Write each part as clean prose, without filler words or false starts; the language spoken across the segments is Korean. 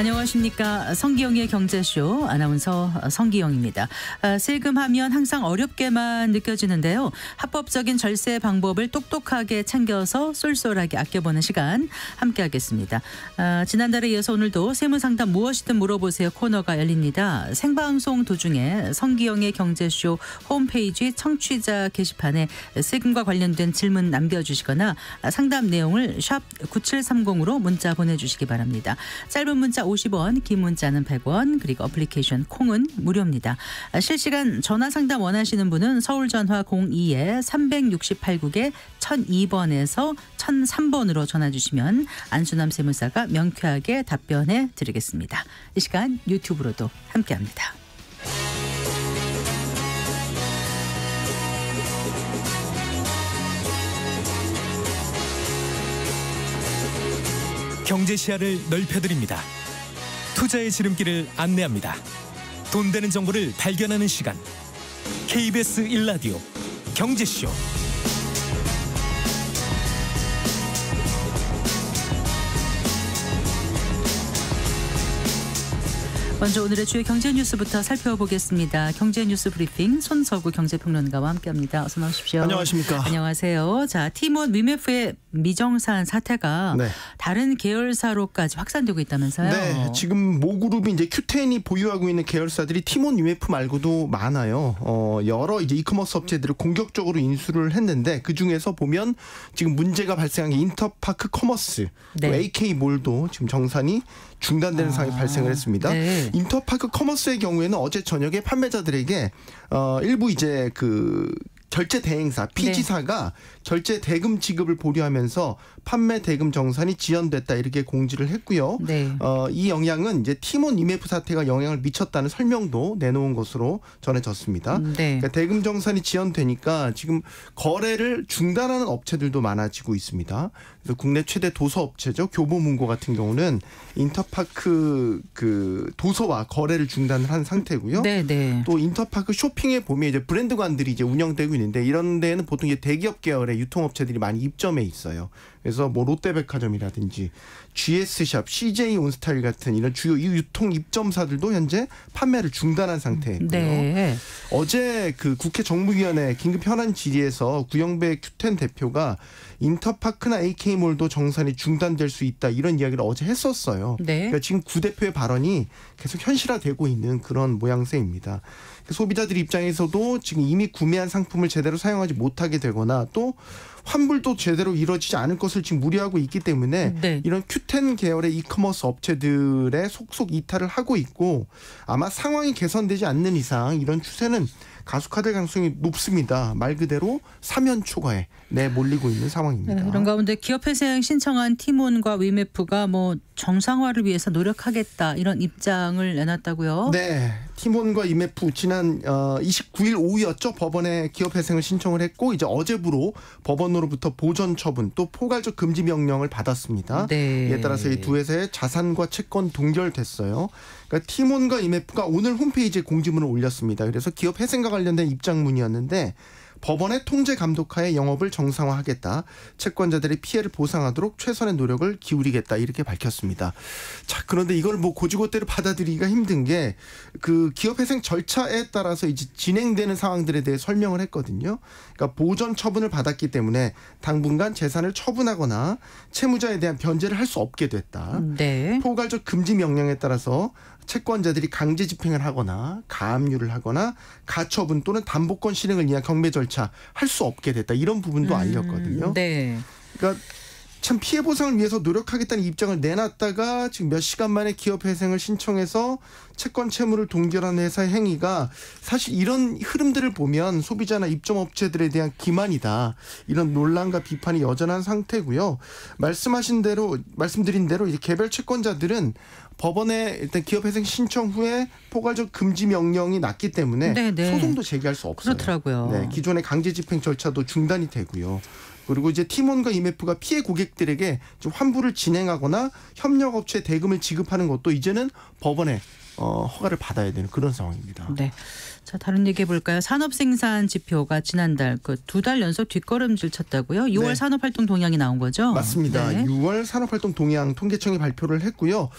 안녕하십니까. 성기영의 경제쇼 아나운서 성기영입니다. 세금하면 항상 어렵게만 느껴지는데요. 합법적인 절세 방법을 똑똑하게 챙겨서 쏠쏠하게 아껴보는 시간 함께하겠습니다. 지난달에 이어서 오늘도 세무상담 무엇이든 물어보세요 코너가 열립니다. 생방송 도중에 성기영의 경제쇼 홈페이지 청취자 게시판에 세금과 관련된 질문 남겨주시거나 상담 내용을 샵 9730으로 문자 보내주시기 바랍니다. 짧은 문자 50원, 긴 문자는 100원, 그리고 어플리케이션 콩은 무료입니다. 실시간 전화 상담 원하시는 분은 서울 전화 02-368국에 1002번에서 1003번으로 전화 주시면 안수남 세무사가 명쾌하게 답변해 드리겠습니다. 이 시간 유튜브로도 함께합니다. 경제 시야를 넓혀드립니다. 투자의 지름길을 안내합니다. 돈 되는 정보를 발견하는 시간. KBS 1라디오 경제쇼. 먼저 오늘의 주요 경제 뉴스부터 살펴보겠습니다. 경제 뉴스 브리핑 손석우 경제평론가와 함께합니다. 어서 나오십시오. 안녕하십니까. 안녕하세요. 자, 티몬 위메프의 미정산 사태가 네. 다른 계열사로까지 확산되고 있다면서요? 네, 지금 모그룹이 이제 Q10이 보유하고 있는 계열사들이 티몬 위메프 말고도 많아요. 여러 이제 이커머스 업체들을 공격적으로 인수를 했는데 그 중에서 보면 지금 문제가 발생한 게 인터파크 커머스, 네. 또 AK몰도 지금 정산이 중단되는 상황이 발생을 했습니다. 네. 인터파크 커머스의 경우에는 어제 저녁에 판매자들에게 일부 이제 그 결제 대행사 피지사가 결제 대금 지급을 보류하면서 판매 대금 정산이 지연됐다 이렇게 공지를 했고요. 네. 이 영향은 이제 티몬 위메프 사태가 영향을 미쳤다는 설명도 내놓은 것으로 전해졌습니다. 네. 그러니까 대금 정산이 지연되니까 지금 거래를 중단하는 업체들도 많아지고 있습니다. 그래서 국내 최대 도서 업체죠. 교보문고 같은 경우는 인터파크 그 도서와 거래를 중단을 한 상태고요. 네, 네. 또 인터파크 쇼핑에 보면 이제 브랜드관들이 이제 운영되고 있는데 이런 데에는 보통 이제 대기업 계열의 유통업체들이 많이 입점해 있어요. 그래서 뭐 롯데백화점이라든지 GS샵, CJ 온스타일 같은 이런 주요 유통 입점사들도 현재 판매를 중단한 상태고요. 네. 어제 그 국회 정무위원회 긴급 현안 질의에서 구영배 Q10 대표가 인터파크나 AK몰도 정산이 중단될 수 있다 이런 이야기를 어제 했었어요. 네. 그러니까 지금 구 대표의 발언이 계속 현실화되고 있는 그런 모양새입니다. 소비자들 입장에서도 지금 이미 구매한 상품을 제대로 사용하지 못하게 되거나 또 환불도 제대로 이루어지지 않을 것을 지금 우려하고 있기 때문에 네. 이런 Q10 계열의 이커머스 업체들의 속속 이탈을 하고 있고 아마 상황이 개선되지 않는 이상 이런 추세는 가속화될 가능성이 높습니다. 말 그대로 사면 초과에 내몰리고 있는 상황입니다. 네, 이런 가운데 기업회생 신청한 티몬과 위메프가 뭐 정상화를 위해서 노력하겠다 이런 입장을 내놨다고요? 네. 티몬과 이메프 지난 29일 오후였죠. 법원에 기업회생을 신청을 했고 이제 어제부로 법원으로부터 보전 처분 또 포괄적 금지 명령을 받았습니다. 네. 이에 따라서 이 두 회사의 자산과 채권 동결됐어요. 그러니까 티몬과 이메프가 오늘 홈페이지에 공지문을 올렸습니다. 그래서 기업회생과 관련된 입장문이었는데 법원의 통제 감독하에 영업을 정상화하겠다. 채권자들의 피해를 보상하도록 최선의 노력을 기울이겠다. 이렇게 밝혔습니다. 자, 그런데 이걸 뭐 고지고대로 받아들이기가 힘든 게 그 기업회생 절차에 따라서 이제 진행되는 상황들에 대해 설명을 했거든요. 그러니까 보전 처분을 받았기 때문에 당분간 재산을 처분하거나 채무자에 대한 변제를 할 수 없게 됐다. 네. 포괄적 금지 명령에 따라서 채권자들이 강제 집행을 하거나 가압류를 하거나 가처분 또는 담보권 실행을 위한 경매 절차 할 수 없게 됐다. 이런 부분도 알렸거든요. 네. 그러니까 참 피해 보상을 위해서 노력하겠다는 입장을 내놨다가 지금 몇 시간 만에 기업회생을 신청해서 채권 채무를 동결하는 회사의 행위가 사실 이런 흐름들을 보면 소비자나 입점업체들에 대한 기만이다. 이런 논란과 비판이 여전한 상태고요. 말씀드린 대로 이제 개별 채권자들은 법원에 일단 기업회생 신청 후에 포괄적 금지 명령이 났기 때문에 네네. 소송도 제기할 수 없어요. 그렇더라고요. 네, 기존의 강제 집행 절차도 중단이 되고요. 그리고 이제 티몬과 이메프가 피해 고객들에게 좀 환불을 진행하거나 협력업체 대금을 지급하는 것도 이제는 법원에 허가를 받아야 되는 그런 상황입니다. 네. 자, 다른 얘기 해볼까요? 산업생산 지표가 지난달 그 2달 연속 뒷걸음질 쳤다고요? 6월 네. 산업활동 동향이 나온 거죠? 맞습니다. 네. 6월 산업활동 동향 통계청이 발표를 했고요.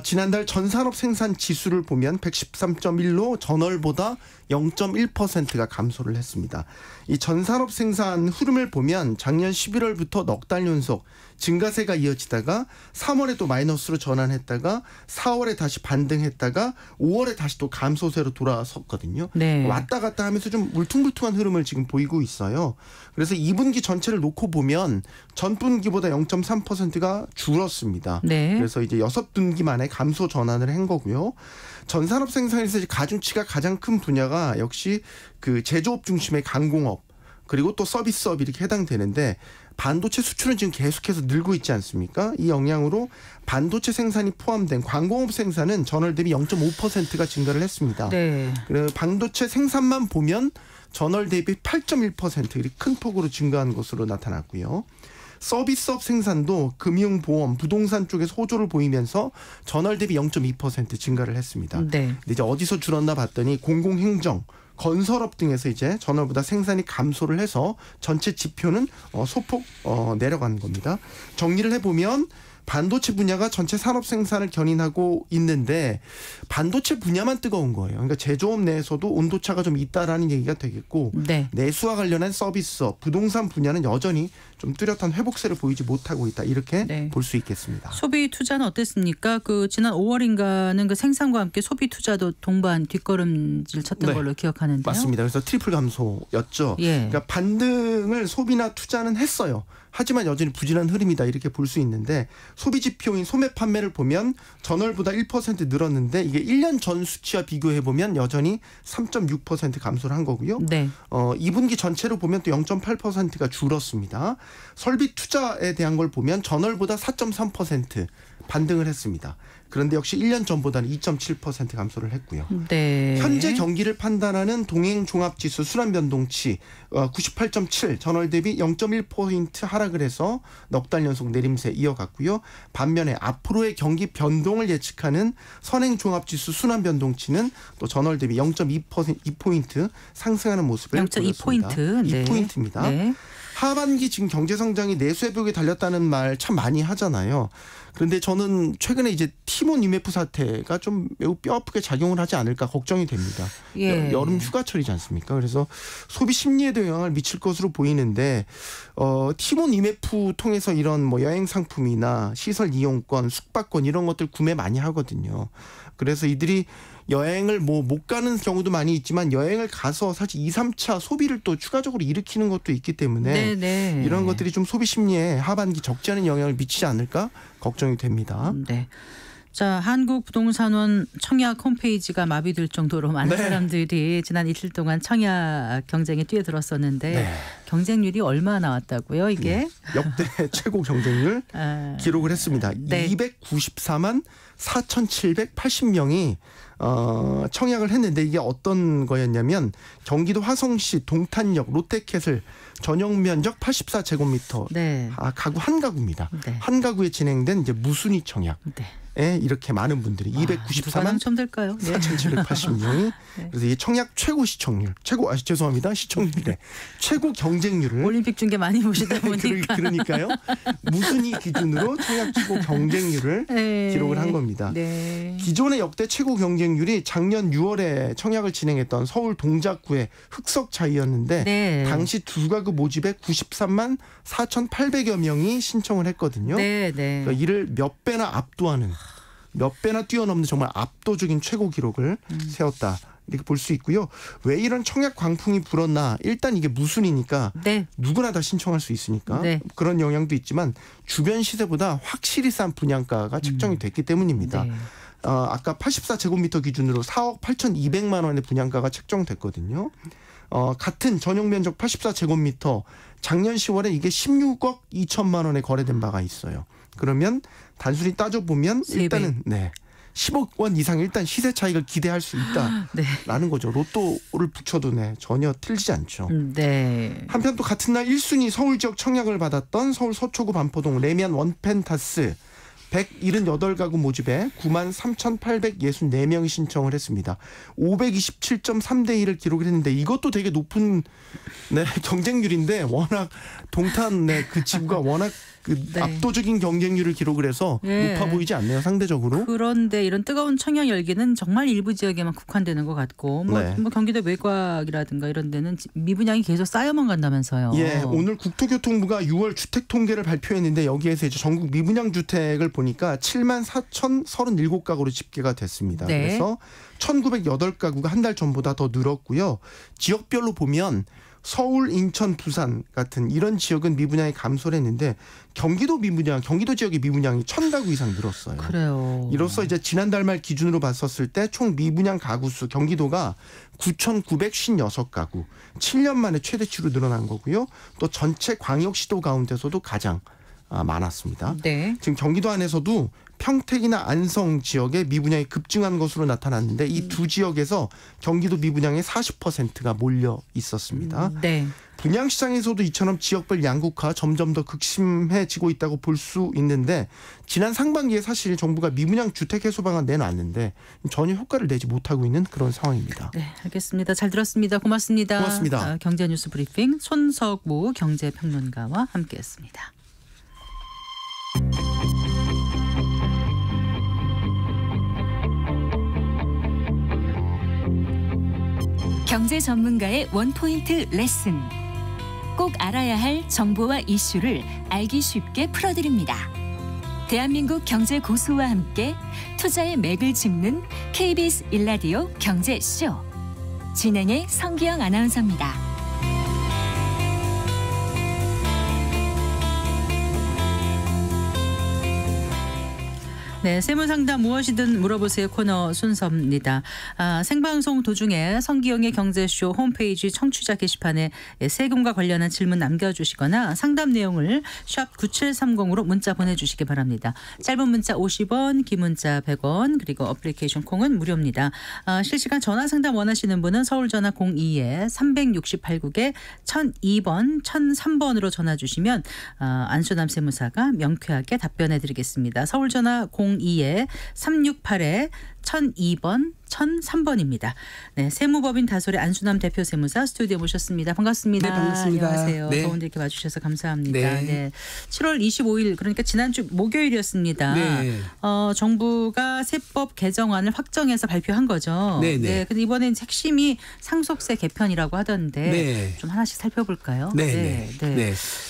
지난달 전산업 생산 지수를 보면 113.1로 전월보다 0.1%가 감소를 했습니다. 이 전산업 생산 흐름을 보면 작년 11월부터 넉 달 연속 증가세가 이어지다가 3월에 또 마이너스로 전환했다가 4월에 다시 반등했다가 5월에 다시 또 감소세로 돌아섰거든요. 네. 왔다 갔다 하면서 좀 울퉁불퉁한 흐름을 지금 보이고 있어요. 그래서 2분기 전체를 놓고 보면 전분기보다 0.3%가 줄었습니다. 네. 그래서 이제 6분기 만에 감소 전환을 한 거고요. 전산업 생산에서 이제 가중치가 가장 큰 분야가 역시 그 제조업 중심의 강공업 그리고 또 서비스업 이렇게 해당되는데 반도체 수출은 지금 계속해서 늘고 있지 않습니까? 이 영향으로 반도체 생산이 포함된 광공업 생산은 전월 대비 0.5%가 증가를 했습니다. 네. 그래서 반도체 생산만 보면 전월 대비 8.1% 이렇게 큰 폭으로 증가한 것으로 나타났고요. 서비스업 생산도 금융, 보험, 부동산 쪽에서 호조를 보이면서 전월 대비 0.2% 증가를 했습니다. 네. 근데 이제 어디서 줄었나 봤더니 공공행정, 건설업 등에서 이제 전월보다 생산이 감소를 해서 전체 지표는 소폭 내려가는 겁니다. 정리를 해보면 반도체 분야가 전체 산업 생산을 견인하고 있는데 반도체 분야만 뜨거운 거예요. 그러니까 제조업 내에서도 온도차가 좀 있다라는 얘기가 되겠고 네. 내수와 관련한 서비스업, 부동산 분야는 여전히 좀 뚜렷한 회복세를 보이지 못하고 있다. 이렇게 네. 볼 수 있겠습니다. 소비 투자는 어땠습니까? 그 지난 5월인가는 그 생산과 함께 소비 투자도 동반 뒷걸음질 쳤던 네. 걸로 기억하는데요. 맞습니다. 그래서 트리플 감소였죠. 예. 그러니까 반등을 소비나 투자는 했어요. 하지만 여전히 부진한 흐름이다 이렇게 볼 수 있는데 소비 지표인 소매 판매를 보면 전월보다 1% 늘었는데 이게 1년 전 수치와 비교해 보면 여전히 3.6% 감소를 한 거고요. 네. 2분기 전체로 보면 또 0.8%가 줄었습니다. 설비 투자에 대한 걸 보면 전월보다 4.3% 반등을 했습니다. 그런데 역시 1년 전보다는 2.7% 감소를 했고요. 네. 현재 경기를 판단하는 동행종합지수 순환변동치 98.7 전월 대비 0.1포인트 하락을 해서 넉 달 연속 내림세 이어갔고요. 반면에 앞으로의 경기 변동을 예측하는 선행종합지수 순환변동치는 또 전월 대비 2포인트 상승하는 모습을 0.2포인트. 네. 2포인트입니다. 네. 하반기 지금 경제성장이 내수회복에 달렸다는 말 참 많이 하잖아요. 그런데 저는 최근에 이제 티몬 IMF 사태가 좀 매우 뼈아프게 작용을 하지 않을까 걱정이 됩니다. 예. 여름 휴가철이지 않습니까? 그래서 소비 심리에도 영향을 미칠 것으로 보이는데 티몬 IMF 통해서 이런 뭐 여행 상품이나 시설 이용권, 숙박권 이런 것들 구매 많이 하거든요. 그래서 이들이 여행을 못 가는 경우도 많이 있지만 여행을 가서 사실 2, 3차 소비를 또 추가적으로 일으키는 것도 있기 때문에 네. 이런 것들이 좀 소비 심리에 하반기 적지 않은 영향을 미치지 않을까 걱정이 됩니다. 네. 자, 한국부동산원 청약 홈페이지가 마비될 정도로 많은 네. 사람들이 지난 이틀 동안 청약 경쟁에 뛰어들었었는데 네. 경쟁률이 얼마 나왔다고요, 이게? 역대 최고 경쟁률 기록을 했습니다. 네. 294만 4,780명이 청약을 했는데 이게 어떤 거였냐면 경기도 화성시 동탄역 롯데캐슬 전용 면적 84제곱미터 네. 가구 한 가구입니다. 네. 한 가구에 진행된 이제 무순위 청약. 네. 이렇게 많은 분들이 누가 294만 당첨될까요? 네. 4,780명이 네. 그래서 이게 청약 최고 시청률, 죄송합니다. 시청률에 최고 경쟁률을 올림픽 중계 많이 보시다 보니까. 그러니까요. 무순위 기준으로 청약 최고 경쟁률을 네. 기록을 한 겁니다. 네. 기존의 역대 최고 경쟁률이 작년 6월에 청약을 진행했던 서울 동작구의 흑석차이였는데 네. 당시 두 가구 모집에 93만 4,800여 명이 신청을 했거든요. 네. 그러니까 이를 몇 배나 압도하는 몇 배나 뛰어넘는 정말 압도적인 최고 기록을 세웠다. 이렇게 볼 수 있고요. 왜 이런 청약 광풍이 불었나? 일단 이게 무순이니까 네. 누구나 다 신청할 수 있으니까 네. 그런 영향도 있지만 주변 시세보다 확실히 싼 분양가가 책정이 됐기 때문입니다. 네. 아까 84제곱미터 기준으로 4억 8,200만 원의 분양가가 책정됐거든요. 같은 전용 면적 84제곱미터 작년 10월에 이게 16억 2천만 원에 거래된 바가 있어요. 그러면 단순히 따져보면 일단은 10억 원 이상 일단 시세 차익을 기대할 수 있다라는 거죠. 로또를 붙여도 전혀 틀리지 않죠. 네. 한편 또 같은 날 1순위 서울 지역 청약을 받았던 서울 서초구 반포동 레미안 원펜타스 178가구 모집에 93,864명이 신청을 했습니다. 527.3대 1을 기록을 했는데 이것도 되게 높은 경쟁률인데 워낙 동탄 그 지구가 워낙 압도적인 경쟁률을 기록을 해서 높아 보이지 않네요. 상대적으로. 그런데 이런 뜨거운 청약 열기는 정말 일부 지역에만 국한되는 것 같고 뭐 경기도 외곽이라든가 이런 데는 미분양이 계속 쌓여만 간다면서요. 예, 오늘 국토교통부가 6월 주택 통계를 발표했는데 여기에서 이제 전국 미분양 주택을 보니까 74,037가구로 집계가 됐습니다. 그래서 1,908가구가 한 달 전보다 더 늘었고요. 지역별로 보면 서울, 인천, 부산 같은 이런 지역은 미분양이 감소를 했는데 경기도 지역의 미분양이 1,000가구 이상 늘었어요. 그래요. 이로써 이제 지난달 말 기준으로 봤었을 때 총 미분양 가구 수 경기도가 9,956가구, 7년 만에 최대치로 늘어난 거고요. 또 전체 광역시도 가운데서도 가장 많았습니다. 네. 지금 경기도 안에서도 평택이나 안성 지역에 미분양이 급증한 것으로 나타났는데 이 두 지역에서 경기도 미분양의 40%가 몰려 있었습니다. 네. 분양시장에서도 이처럼 지역별 양극화 점점 더 극심해지고 있다고 볼 수 있는데 지난 상반기에 사실 정부가 미분양 주택 해소 방안 내놨는데 전혀 효과를 내지 못하고 있는 그런 상황입니다. 네, 알겠습니다. 잘 들었습니다. 고맙습니다. 고맙습니다. 경제뉴스 브리핑 손석무 경제평론가와 함께했습니다. 경제 전문가의 원포인트 레슨. 꼭 알아야 할 정보와 이슈를 알기 쉽게 풀어드립니다. 대한민국 경제 고수와 함께 투자의 맥을 짚는 KBS 1라디오 경제쇼. 진행의 성기영 아나운서입니다. 네, 세무상담 무엇이든 물어보세요 코너 순서입니다. 생방송 도중에 성기영의 경제쇼 홈페이지 청취자 게시판에 세금과 관련한 질문 남겨주시거나 상담 내용을 샵 9730으로 문자 보내주시기 바랍니다. 짧은 문자 50원, 긴 문자 100원, 그리고 어플리케이션 콩은 무료입니다. 실시간 전화 상담 원하시는 분은 서울전화 02-368국에 1002번, 1003번으로 전화 주시면 안수남 세무사가 명쾌하게 답변해 드리겠습니다. 서울전화 02-368에 1002번, 1003번입니다. 네, 세무법인 다솔의 안수남 대표 세무사 스튜디오에 모셨습니다. 반갑습니다. 네, 반갑습니다. 안녕하세요. 네. 더운데 이렇게 와주셔서 감사합니다. 네. 네. 7월 25일 그러니까 지난주 목요일이었습니다. 네. 정부가 세법 개정안을 확정해서 발표한 거죠. 네, 네. 네. 근데 이번엔 핵심이 상속세 개편이라고 하던데 네. 좀 하나씩 살펴볼까요? 네.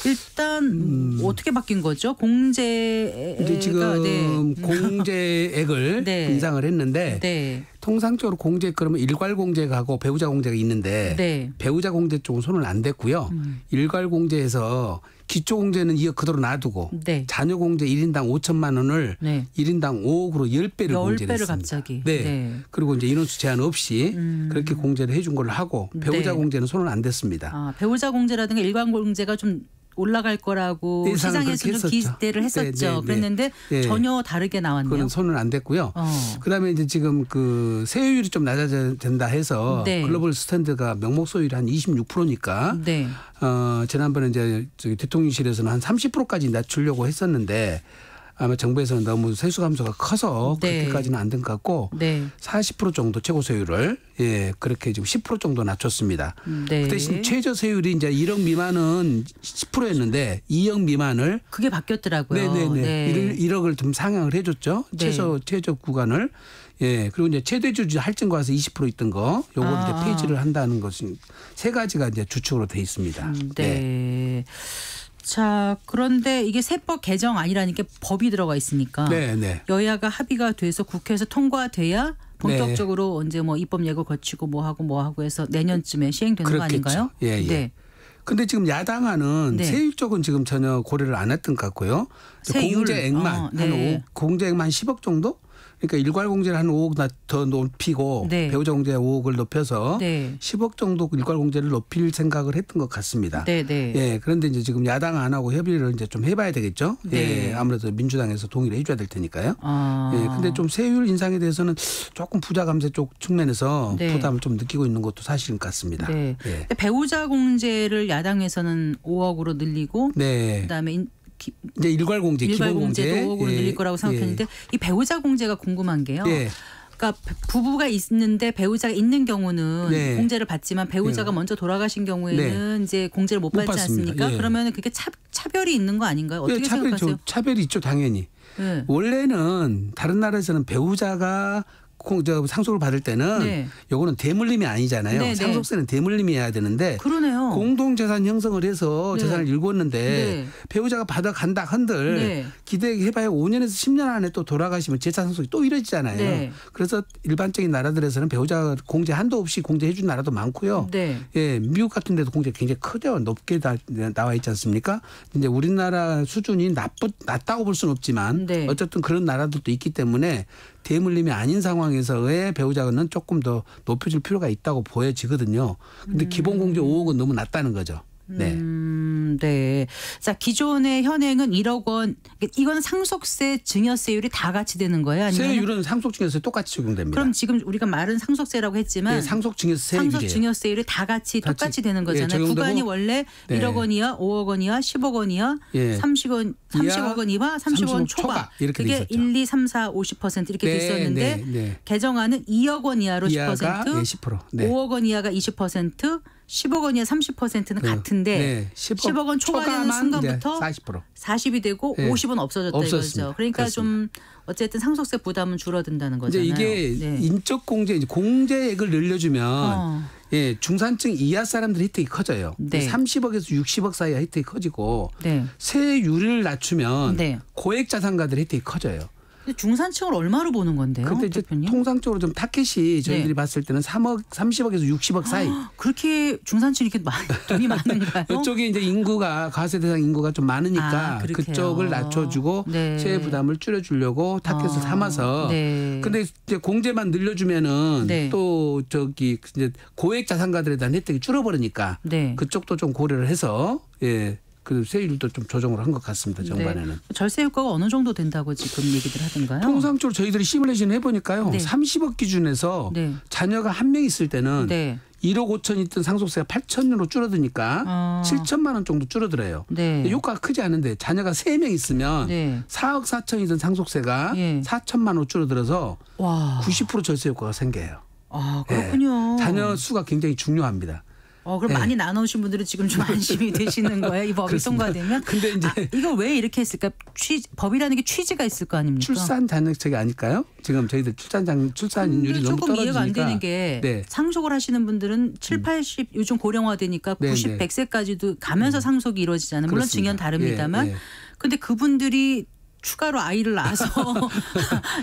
일단 어떻게 바뀐 거죠? 공제가 이제 지금 공제액을 네. 인상을 했는데 네. 통상적으로 공제 그러면 일괄 공제하고 배우자 공제가 있는데 네. 배우자 공제 쪽은 손을 안 댔고요. 일괄 공제에서 기초 공제는 이어 그대로 놔두고 네. 자녀 공제 1인당 5천만 원을 네. 1인당 5억으로 10배를 공제를 10배를 했습니다. 갑자기. 네. 네. 그리고 이제 인원수 제한 없이 그렇게 공제를 해준 걸로 하고 배우자 네. 공제는 손을 안 댔습니다. 배우자 공제라든가 일반 공제가 좀 올라갈 거라고 예상을 시장에서 좀 그렇게 기대를 했었죠. 네. 그랬는데 네. 전혀 다르게 나왔네요. 그건 손을 안 댔고요. 그다음에 이제 지금 그 세율이 좀 낮아져야 된다 해서 네. 글로벌 스탠드가 명목 소율이 한 26%니까 네. 지난번에 이제 저기 대통령실에서는 한 30%까지 낮추려고 했었는데 아마 정부에서는 너무 세수 감소가 커서 네. 그렇게까지는 안 된 것 같고 네. 40% 정도 최고 세율을 그렇게 지금 10% 정도 낮췄습니다. 네. 그 대신 최저 세율이 이제 1억 미만은 10%였는데 2억 미만을 그게 바뀌었더라고요. 네네네. 네. 1억을 좀 상향을 해줬죠. 네. 최저 구간을. 그리고 이제 최대주주 할증과 서 20% 있던 거 요걸 이제 폐지를 한다는 것은 세 가지가 이제 주축으로 돼 있습니다. 네. 자, 그런데 이게 세법 개정안이라니까 법이 들어가 있으니까 네. 여야가 합의가 돼서 국회에서 통과돼야 본격적으로 언제 뭐 입법 예고 거치고 뭐 하고 해서 내년쯤에 시행되는 그렇겠죠. 거 아닌가요? 예. 네. 근데 지금 야당안은 네. 세율 쪽은 지금 전혀 고려를 안 했던 것 같고요. 세율. 공제액만 네. 공제액만 10억 정도? 그러니까 일괄 공제를 한 5억 더 높이고 네. 배우자 공제 5억을 높여서 네. 10억 정도 일괄 공제를 높일 생각을 했던 것 같습니다. 네. 그런데 이제 지금 야당 안하고 협의를 이제 좀 해봐야 되겠죠. 네. 아무래도 민주당에서 동의를 해줘야 될 테니까요. 근데 좀 세율 인상에 대해서는 조금 부자 감세 쪽 측면에서 네. 부담을 좀 느끼고 있는 것도 사실인 것 같습니다. 네. 근데 배우자 공제를 야당에서는 5억으로 늘리고 네. 그다음에 이제 일괄공제, 일괄공제도 기본공제 5억으로 늘릴 거라고 생각했는데 이 배우자 공제가 궁금한 게요. 예. 그러니까 부부가 있는데 배우자가 있는 경우는 네. 공제를 받지만 배우자가 먼저 돌아가신 경우에는 이제 공제를 못 받지 받습니다. 않습니까? 예. 그러면 그게 차별이 있는 거 아닌가요? 어떻게 생각하세요? 차별이 있죠, 당연히. 네. 원래는 다른 나라에서는 배우자가 상속을 받을 때는 네. 요거는 대물림이 아니잖아요. 네, 네. 상속세는 대물림이 해야 되는데 그러네요. 공동재산 형성을 해서 네. 재산을 일궜는데 네. 배우자가 받아간다 한들 네. 기대해봐야 5년에서 10년 안에 또 돌아가시면 재산 상속이 또 이뤄지잖아요. 네. 그래서 일반적인 나라들에서는 배우자 공제 한도 없이 공제해 준 나라도 많고요. 네. 예, 미국 같은 데도 공제 굉장히 크죠. 높게 나와 있지 않습니까? 이제 우리나라 수준이 낮다고 볼 수는 없지만 네. 어쨌든 그런 나라들도 있기 때문에 대물림이 아닌 상황에서의 배우자는 조금 더 높여줄 필요가 있다고 보여지거든요. 근데 기본 공제 5억은 너무 낮다는 거죠. 네. 네. 자, 기존의 현행은 1억 원. 이건 상속세, 증여세율이 다 같이 되는 거예요? 아니면 세율은 상속 증여세 똑같이 적용됩니다. 그럼 지금 우리가 말은 상속세라고 했지만 네, 상속 증여세율이에요. 상속 증여세율이 다 같이 똑같이 되는 예, 거잖아요. 적용되고, 구간이 원래 네. 1억 원 이하, 5억 원 이하, 10억 원 이하, 예. 30억 원 이하, 30억 원 초과. 이렇게 돼 그게 있었죠. 1, 2, 3, 4, 50% 이렇게 돼 있었는데 네, 네. 개정안은 2억 원 이하로 이하가 10%, 10%. 네. 5억 원 이하가 20%, 10억 원 이하 30%는 같은데 네, 10억 원 초과되는 순간부터 40%. 40이 되고 네. 50은 없어졌다 없었습니다. 이거죠. 그러니까 그렇습니다. 좀 어쨌든 상속세 부담은 줄어든다는 거잖아요. 이제 이게 네. 인적 공제, 공제액을 늘려주면 예, 중산층 이하 사람들 혜택이 커져요. 네. 30억에서 60억 사이 혜택이 커지고 네. 세율을 낮추면 네. 고액 자산가들 혜택이 커져요. 근데 중산층을 얼마로 보는 건데요, 근데 이제 대표님? 통상적으로 좀 타켓이 저희들이 네. 봤을 때는 30억에서 60억 사이. 그렇게 중산층이 이렇게 돈이 많은가요? 이쪽에 이제 인구가 과세 대상 인구가 좀 많으니까 그렇게요. 그쪽을 낮춰주고 네. 세액 부담을 줄여주려고 타켓을 삼아서. 네. 근데 이제 공제만 늘려주면은 네. 또 저기 이제 고액 자산가들에 대한 혜택이 줄어버리니까 네. 그쪽도 좀 고려를 해서 예. 그 세율도 좀 조정을 한 것 같습니다. 정반에는. 네. 절세 효과가 어느 정도 된다고 지금 얘기들 하던가요? 통상적으로 저희들이 시뮬레이션 해보니까요. 네. 30억 기준에서 네. 자녀가 한 명 있을 때는 네. 1억 5천 있던 상속세가 8천으로 줄어드니까 7천만 원 정도 줄어들어요. 네. 효과가 크지 않은데 자녀가 3명 있으면 네. 4억 4천이던 상속세가 예. 4천만 원으로 줄어들어서 와. 90% 절세 효과가 생겨요. 아, 그렇군요. 예. 자녀 수가 굉장히 중요합니다. 그럼 네. 많이 나누신 분들은 지금 좀 안심이 되시는 거예요. 이 법이 그렇습니다. 통과되면. 근데 이제 이걸 왜 이렇게 했을까? 법이라는 게 취지가 있을 거 아닙니까? 출산 잔액책이 아닐까요? 지금 저희들 출산율이 너무 조금 떨어지니까. 이해가 안 되는 게 네. 상속을 하시는 분들은 7, 80 요즘 고령화되니까 네, 90, 네. 100세까지도 가면서 상속이 이루어지잖아요. 물론 그렇습니다. 증여는 다릅니다만. 예, 예. 근데 그분들이 추가로 아이를 낳아서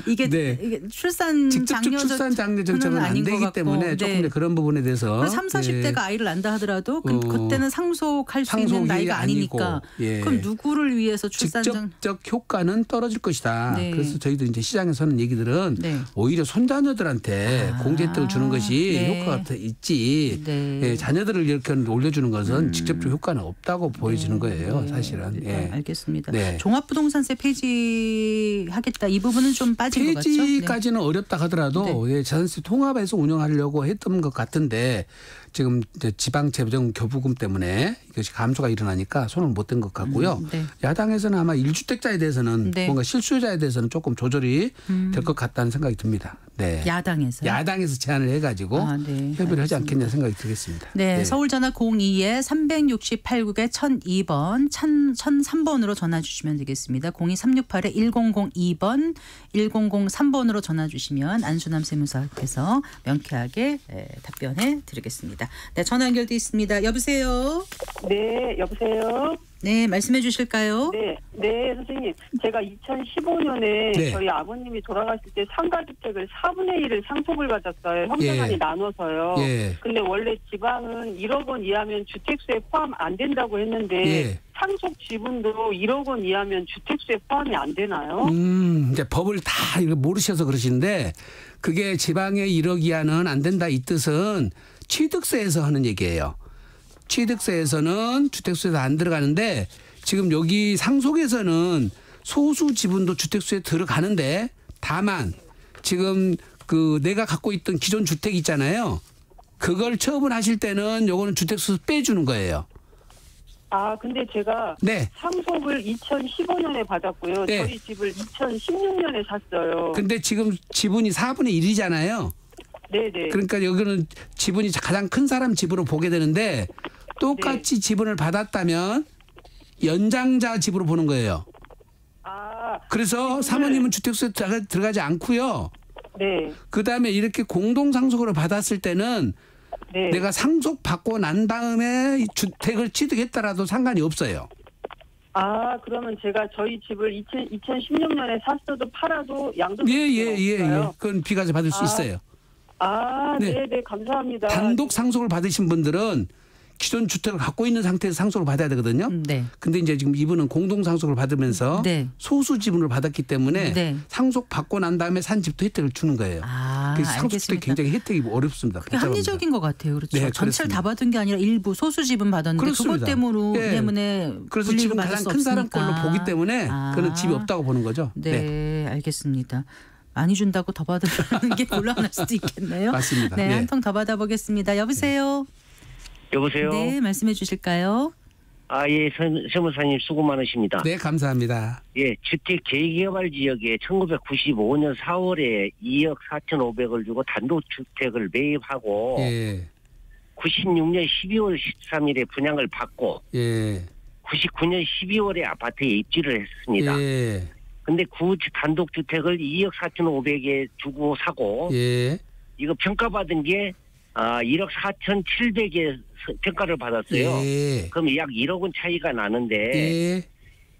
이게, 네. 이게 출산 직접적 출산 장려 정책은 안 아닌 것 되기 같고. 때문에 조금 네. 이제 그런 부분에 대해서 3, 40대가 아이를 낳는다 하더라도 그때는 상속할 수 있는 상속이 나이가 아니니까. 아니고, 예. 그럼 누구를 위해서 출산장 직접적 효과는 떨어질 것이다. 네. 그래서 저희도 이제 시장에서 하는 얘기들은 네. 오히려 손자녀들한테 공제 혜택을 주는 것이 네. 효과가 더 있지. 네. 예, 자녀들을 이렇게 올려주는 것은 직접적 효과는 없다고 보여지는 거예요. 사실은. 예. 알겠습니다. 네. 종합부동산세 폐지하겠다. 이 부분은 좀 빠진 것 같죠? 네. 폐지까지는 어렵다 하더라도 예, 자산세 통합해서 운영하려고 했던 것 같은데 지금 이제 지방 재정 교부금 때문에 이것이 감소가 일어나니까 손을 못 댄 것 같고요. 네. 야당에서는 아마 1주택자에 대해서는 네. 뭔가 실수요자에 대해서는 조금 조절이 될 것 같다는 생각이 듭니다. 네. 야당에서. 야당에서 제안을 해가지고 네. 협의를 하지 않겠냐 생각이 들겠습니다. 네, 서울전화 02에 368국에 1002번, 1003번으로 전화 주시면 되겠습니다. 02368에 1002번, 1003번으로 전화 주시면 안수남 세무사께서 명쾌하게 답변해 드리겠습니다. 네, 전화 연결돼 있습니다. 여보세요? 네, 여보세요? 네, 말씀해 주실까요? 네, 선생님. 제가 2015년에 네. 저희 아버님이 돌아가실 때 상가주택을 4분의 1을 상속을 받았어요. 형제간이 예. 나눠서요. 예. 근데 원래 지방은 1억 원 이하면 주택수에 포함 안 된다고 했는데 예. 상속 지분도 1억 원 이하면 주택수에 포함이 안 되나요? 이제 법을 다 모르셔서 그러시는데 그게 지방의 1억 이하는 안 된다 이 뜻은 취득세에서 하는 얘기예요. 취득세에서는 주택수에서 안 들어가는데 지금 여기 상속에서는 소수 지분도 주택수에 들어가는데 다만 지금 그 내가 갖고 있던 기존 주택 있잖아요. 그걸 처분하실 때는 요거는 주택수 빼주는 거예요. 아, 근데 제가 네. 상속을 2015년에 받았고요. 네. 저희 집을 2016년에 샀어요. 근데 지금 지분이 4분의 1이잖아요. 네네. 그러니까 여기는 지분이 가장 큰 사람 집으로 보게 되는데 똑같이 지분을 받았다면 연장자 집으로 보는 거예요. 아, 그래서 사모님은 주택수에 들어가지 않고요. 네. 그다음에 이렇게 공동상속으로 받았을 때는 네. 내가 상속받고 난 다음에 이 주택을 취득했다라도 상관이 없어요. 아, 그러면 제가 저희 집을 2016년에 샀어도 팔아도 양도세가 예. 없어요? 그건 비과세 받을 수 있어요. 아, 네. 네, 감사합니다. 단독 상속을 받으신 분들은 기존 주택을 갖고 있는 상태에서 상속을 받아야 되거든요. 네. 근데 이제 지금 이분은 공동 상속을 받으면서 네. 소수 지분을 받았기 때문에 네. 상속 받고 난 다음에 산 집도 혜택을 주는 거예요. 아, 그래서 상속 때 알겠습니다. 굉장히 혜택이 어렵습니다. 그게 합리적인 것 같아요. 그렇죠. 네, 전체를 그렇습니다. 다 받은 게 아니라 일부 소수 지분 받았는데 그렇습니다. 그것 예. 때문에 그래서 불이익을 지금 받을 가장 수 큰 사람 걸로 없으니까. 보기 때문에 그는 집이 없다고 보는 거죠. 네, 알겠습니다. 많이 준다고 더 받으려는 게 곤란할 수도 있겠네요. 맞습니다. 네, 네. 한 통 더 받아보겠습니다. 여보세요. 여보세요? 네, 말씀해 주실까요? 아, 예, 세무사님 수고 많으십니다. 네, 감사합니다. 예, 주택 재개발 지역에 1995년 4월에 2억 4,500을 주고 단독주택을 매입하고 예, 96년 12월 13일에 분양을 받고 예, 99년 12월에 아파트에 입주를 했습니다. 예, 근데 그 단독주택을 2억 4,500에 주고 사고 예, 이거 평가받은 게 1억 4,700에 평가를 받았어요. 예, 그럼 약 1억 원 차이가 나는데 예,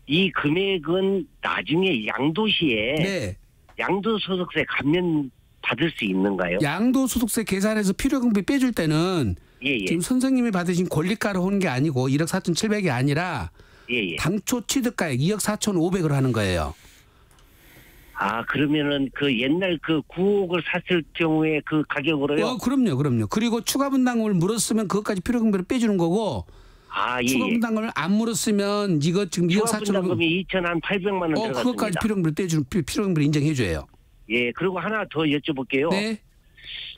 이 금액은 나중에 양도시에 네. 양도소득세 감면 받을 수 있는가요? 양도소득세 계산해서 필요금비 빼줄 때는 예. 지금 선생님이 받으신 권리가로 하는 게 아니고 1억 4,700이 아니라 예. 당초 취득가액 2억 4,500으로 하는 거예요. 아, 그러면은 그 옛날 그 9억을 샀을 경우에 그 가격으로요? 그럼요. 그리고 추가 분담금을 물었으면 그것까지 필요금비를 빼주는 거고 아, 예. 추가 분담금을 안 물었으면 이거 지금 2억 추가 4,500 분담금이 2,800만 원 들어갔습니다. 그것까지 필요금비를 떼주는 필요금비를 인정해 줘요. 예, 그리고 하나 더 여쭤볼게요. 네.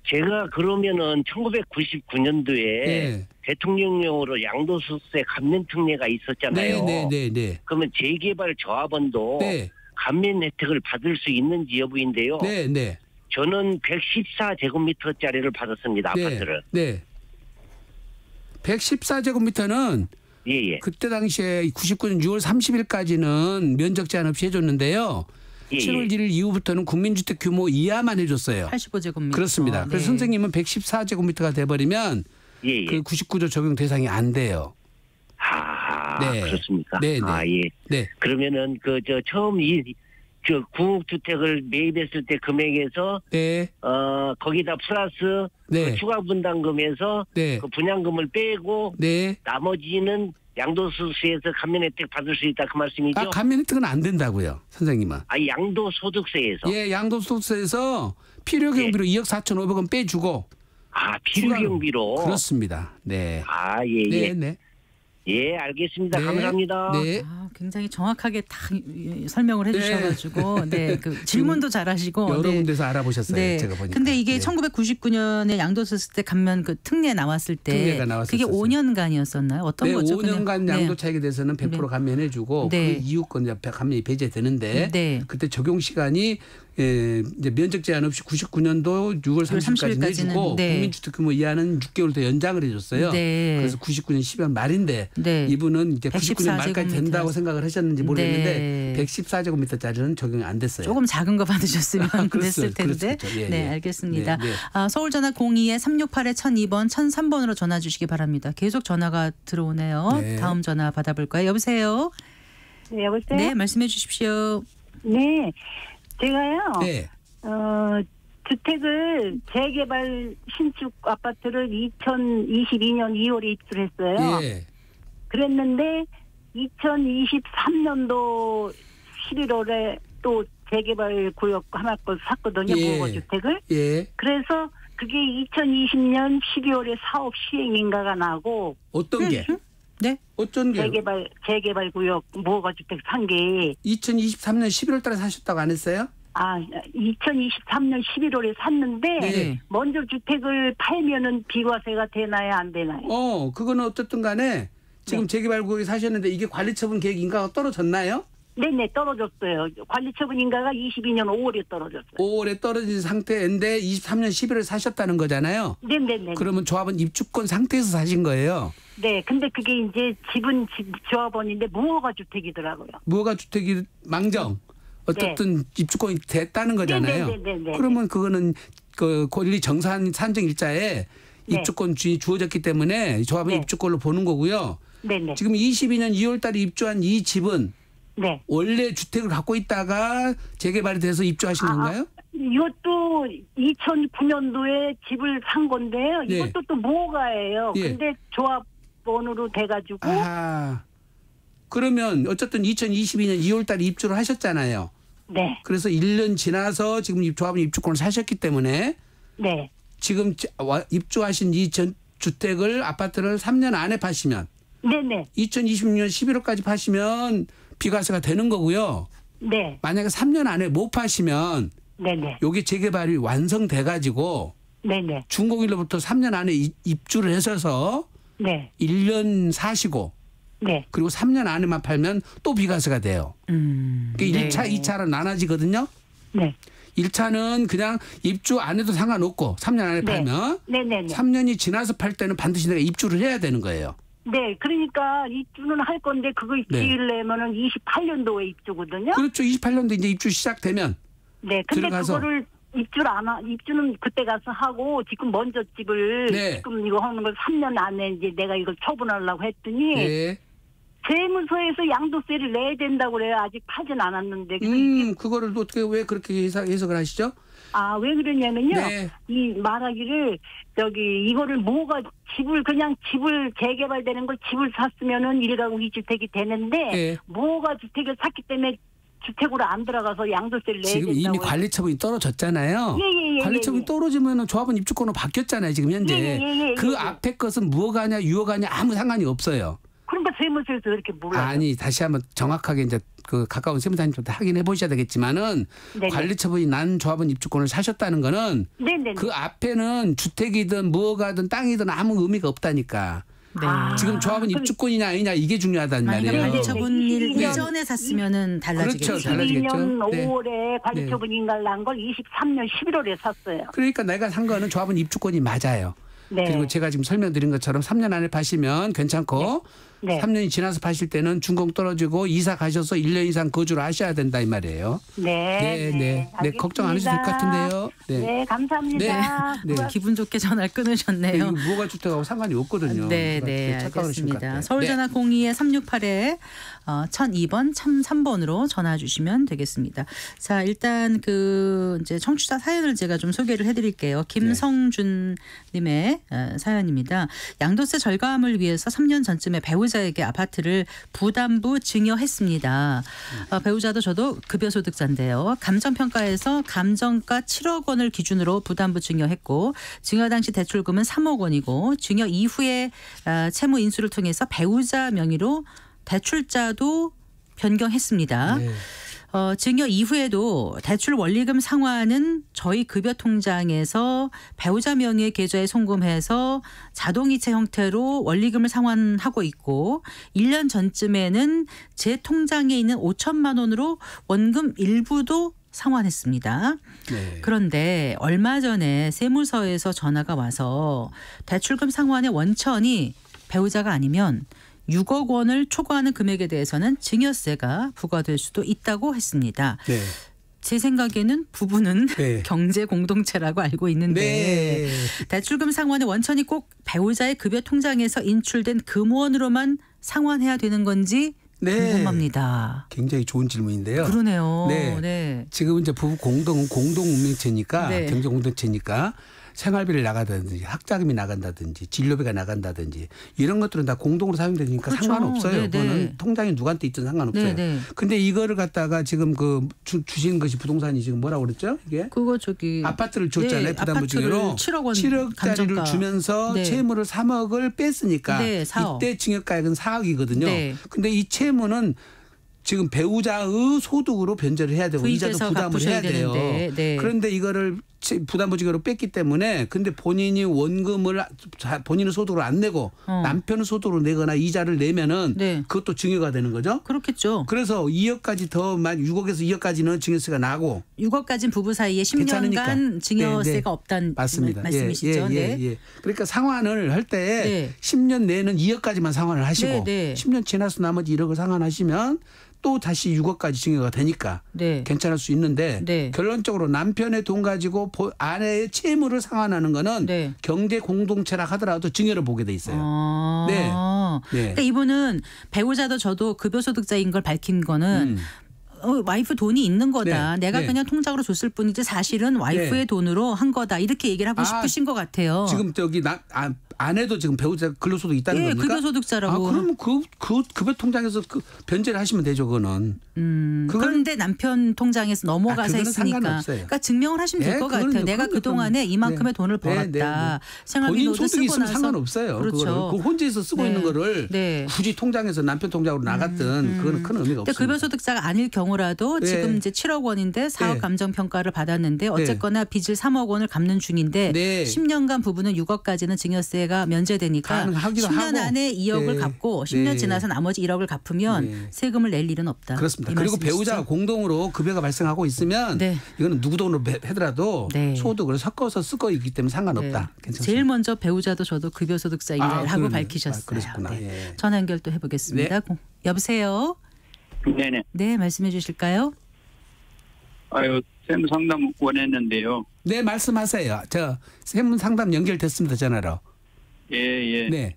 제가 그러면은 1999년도에 네. 대통령령으로 양도소득세 감면 특례가 있었잖아요. 네. 그러면 재개발 조합원도 네. 감면 혜택을 받을 수 있는지 여부인데요. 네. 저는 114제곱미터짜리를 받았습니다. 아파트를. 네. 114제곱미터는 예. 그때 당시에 99년 6월 30일까지는 면적 제한 없이 해줬는데요. 예. 7월 1일 이후부터는 국민주택 규모 이하만 해줬어요. 85제곱미터. 그렇습니다. 그래서 선생님은 114제곱미터가 돼버리면 예. 그 99조 적용 대상이 안 돼요. 아, 네. 그렇습니까? 네. 아, 예. 네. 그러면은 처음 구옥주택을 매입했을 때 금액에서 네. 거기다 플러스 네. 그 추가 분담금에서 네. 그 분양금을 빼고 네. 나머지는 양도소득세에서 감면 혜택 받을 수 있다 그 말씀이죠? 감면 혜택은 안 된다고요, 선생님은. 양도소득세에서. 예, 양도소득세에서 필요경비로 2억 4,500원 빼주고. 필요경비로. 그렇습니다. 네. 예. 예, 알겠습니다. 네. 감사합니다. 네. 굉장히 정확하게 다 설명을 해주셔가지고 그 질문도 잘하시고 여러 군데서 알아보셨어요. 네. 제가 보니까. 근데 이게 네. 1999년에 양도소득세 감면 그 특례 나왔을 때 특례가 나왔었어요. 그게 5년간이었었나요? 어떤 거죠? 5년간 그냥? 양도 차익에 대해서는 100% 감면해주고 그 이후 건 감면이 배제되는데 그때 적용 시간이 이제 면적 제한 없이 99년도 6월 30일까지 내주고 국민주택 규모 이하는 6개월 더 연장을 해줬어요. 그래서 99년 12월 말인데 이분은 이제 99년 말까지 된다고 생각을 하셨는지 모르겠는데 114제곱미터짜리는 적용이 안 됐어요. 조금 작은 거 받으셨으면 됐을 텐데. 네, 알겠습니다. 서울 전화 02-368-1002번 1003번으로 전화 주시기 바랍니다. 계속 전화가 들어오네요. 다음 전화 받아볼 거예요. 여보세요. 네, 여보세요. 네, 말씀해 주십시오. 네, 제가요. 네. 주택을 재개발 신축 아파트를 2022년 2월에 입주를 했어요. 예. 그랬는데 2023년도 11월에 또 재개발 구역 하나 걸 샀거든요. 무허가 주택을. 예. 그래서 그게 2020년 12월에 사업 시행인가가 나고 어떤 게? 네. 어떤 게? 재개발 구역 무허가 주택 산 게 2023년 11월 달에 사셨다고 안 했어요? 2023년 11월에 샀는데 먼저 주택을 팔면은 비과세가 되나요, 안 되나요? 그거는 어쨌든 간에 지금 재개발 구역에 사셨는데 이게 관리처분 계획 인가가 떨어졌나요? 네네, 떨어졌어요. 관리처분 인가가 22년 5월에 떨어졌어요. 5월에 떨어진 상태인데 23년 11월에 사셨다는 거잖아요. 네네네. 그러면 조합은 입주권 상태에서 사신 거예요. 네, 근데 그게 이제 집은 조합원인데 무허가 주택이더라고요. 무허가 주택이 망정. 어쨌든 입주권이 됐다는 거잖아요. 네네네네. 그러면 그거는 그 권리 정산 산정 일자에 입주권 주어졌기 때문에 조합은 입주권로 보는 거고요. 네네. 지금 22년 2월 달에 입주한 이 집은 네. 원래 주택을 갖고 있다가 재개발이 돼서 입주하신 건가요? 이것도 2009년도에 집을 산 건데요. 네. 이것도 또 무허가예요. 예. 근데 조합원으로 돼가지고. 그러면 어쨌든 2022년 2월 달에 입주를 하셨잖아요. 네. 그래서 1년 지나서 지금 조합은 입주권을 사셨기 때문에 네. 지금 입주하신 이 전 주택을 아파트를 3년 안에 파시면 네네. 2026년 11월까지 파시면 비과세가 되는 거고요. 네. 만약에 3년 안에 못 파시면 네네. 여기 재개발이 완성돼 가지고 네네. 준공일로부터 3년 안에 입주를 하셔서 네. 1년 사시고 네. 그리고 3년 안에만 팔면 또 비과세가 돼요. 그러니까 1차, 2차로 나눠지거든요. 네. 1차는 그냥 입주 안 해도 상관없고 3년 안에 팔면 네네네. 3년이 지나서 팔 때는 반드시 내가 입주를 해야 되는 거예요. 네. 그러니까 입주는 할 건데 그거 지으려면은 28년도에 입주거든요. 그렇죠. 28년도 이제 입주 시작되면. 네. 근데 들어가서. 그거를 입주는 그때 가서 하고 지금 먼저 집을 지금 이거 하는 걸 3년 안에 이제 내가 이걸 처분하려고 했더니 세무서에서 양도세를 내야 된다고 그래요. 아직 파진 않았는데. 그거를 어떻게 왜 그렇게 해석을 하시죠? 아, 왜 그러냐면요. 이 말하기를 이거를 그냥 집을 재개발되는 걸 집을 샀으면은 1가구 2주택이 되는데 무허가 주택을 샀기 때문에 주택으로 안 들어가서 양도세를 내야 지금 된다고. 이미 관리처분이 떨어졌잖아요. 예, 관리처분이 떨어지면 조합은 입주권으로 바뀌었잖아요. 지금 현재. 그 앞에 것은 무허가냐 유허가냐 아무 상관이 없어요. 그러니까 세무서에서 이렇게 몰라요. 아니 다시 한번 정확하게 이제 그 가까운 세무사님한테 확인해 보셔야 되겠지만은 관리처분이 난 조합원 입주권을 사셨다는 거는 그 앞에는 주택이든 무허가든 땅이든 아무 의미가 없다니까. 지금 조합은 입주권이냐 아니냐 이게 중요하단 말이에요. 관리처분 이전에 샀으면은 달라지겠죠. 그렇죠. 달라지겠죠. 22년 5월에 관리처분 인가를 난 걸 23년 11월에 샀어요. 그러니까 내가 산 거는 조합은 입주권이 맞아요. 그리고 제가 지금 설명드린 것처럼 3년 안에 파시면 괜찮고 3년이 지나서 파실 때는 준공 떨어지고 이사 가셔서 1년 이상 거주를 하셔야 된다 이 말이에요. 네, 걱정 안 하셔도 될 것 같은데요. 네, 감사합니다. 기분 좋게 전화를 끊으셨네요. 무허가 주택하고 상관이 없거든요. 네, 알겠습니다. 서울전화 02-368에 1002번 3번으로 전화 주시면 되겠습니다. 자, 일단 이제 청취자 사연을 제가 좀 소개를 해드릴게요. 김성준 님의 사연입니다. 양도세 절감을 위해서 3년 전쯤에 배우자에게 아파트를 부담부 증여했습니다. 배우자도 저도 급여소득자인데요. 감정평가에서 감정가 7억 원을 기준으로 부담부 증여했고 증여 당시 대출금은 3억 원이고 증여 이후에 채무 인수를 통해서 배우자 명의로 대출자도 변경했습니다. 증여 이후에도 대출 원리금 상환은 저희 급여 통장에서 배우자 명의의 계좌에 송금해서 자동이체 형태로 원리금을 상환하고 있고 1년 전쯤에는 제 통장에 있는 5천만 원으로 원금 일부도 상환했습니다. 그런데 얼마 전에 세무서에서 전화가 와서 대출금 상환의 원천이 배우자가 아니면 6억 원을 초과하는 금액에 대해서는 증여세가 부과될 수도 있다고 했습니다. 제 생각에는 부부는 경제 공동체라고 알고 있는데 대출금 상환의 원천이 꼭 배우자의 급여 통장에서 인출된 금원으로만 상환해야 되는 건지 궁금합니다. 굉장히 좋은 질문인데요. 그러네요. 지금 이제 부부 공동 운명체니까 경제 공동체니까 생활비를 나가든지 학자금이 나간다든지 진료비가 나간다든지 이런 것들은 다 공동으로 사용되니까 상관없어요. 그거는 통장에 누구한테 있든 상관없어요. 근데 이거를 갖다가 지금 주신 것이 부동산이 지금 뭐라고 그랬죠? 이게? 그거 아파트를 줬잖아요. 부담부 증여로 7억짜리를 주면서 채무를 3억을 뺐으니까 이때 증여가액은 4억이거든요. 근데 이 채무는 지금 배우자의 소득으로 변제를 해야 되고 이자도 부담을 해야 돼요. 그런데 이거를 부담부지가로 뺐기 때문에 근데 본인이 원금을 본인은 소득으로 안 내고 남편은 소득으로 내거나 이자를 내면은 네. 그것도 증여가 되는 거죠. 그렇겠죠. 그래서 2억까지 더만 6억에서 2억까지는 증여세가 나고 6억까지는 부부 사이에 10년간 괜찮으니까. 증여세가 없다는 맞습니다. 말씀이시죠. 네. 그러니까 상환을 할 때 네. 10년 내는 2억까지만 상환을 하시고 네. 10년 지나서 나머지 1억을 상환하시면 또 다시 6억까지 증여가 되니까 네. 괜찮을 수 있는데 네. 결론적으로 남편의 돈 가지고 아내의 채무를 상환하는 거는 네. 경제 공동체라 하더라도 증여를 보게 돼 있어요. 네. 그러니까 이분은 배우자도 저도 급여소득자인 걸 밝힌 거는 와이프 돈이 있는 거다. 네. 내가 네. 그냥 통장으로 줬을 뿐이지 사실은 와이프의 네. 돈으로 한 거다. 이렇게 얘기를 하고 싶으신 것 같아요. 지금 저기 아내도 지금 배우자 근로소득 있다는 예, 겁니까? 급여소득자라고. 그러면 그 급여 통장에서 변제를 하시면 되죠, 그거는. 그런데 남편 통장에서 넘어가서 했으니까. 상관없어요. 그러니까 증명을 하시면 될 것 같아요. 내가 그동안에 이만큼의 돈을 벌었다. 본인 생활비도 소득이 쓰고 있으면 나서. 상관없어요. 그렇죠. 그 혼자서 쓰고 있는 거를 굳이 통장에서 남편 통장으로 나갔든 그건 큰 의미가 없습니다. 급여소득자가 아닐 경우라도 지금 이제 7억 원인데 4억 감정평가를 받았는데 어쨌거나 빚을 3억 원을 갚는 중인데 10년간 부부는 6억까지는 증여세가 면제되니까 10년 안에 2억을 갚고 10년 지나서 나머지 1억을 갚으면 세금을 낼 일은 없다. 그렇습니다. 그리고 배우자가 공동으로 급여가 발생하고 있으면 이거는 누구 돈으로 하더라도 소득을 섞어서 쓰고 있기 때문에 상관없다. 괜찮습니다. 제일 먼저 배우자도 저도 급여소득자이라고 밝히셨어요. 그러셨구나. 네. 전화 연결 또 해보겠습니다. 여보세요. 네네. 네, 말씀해 주실까요? 세무 상담 원했는데요. 네, 말씀하세요. 저 세무 상담 연결됐습니다, 전화로. 예. 네.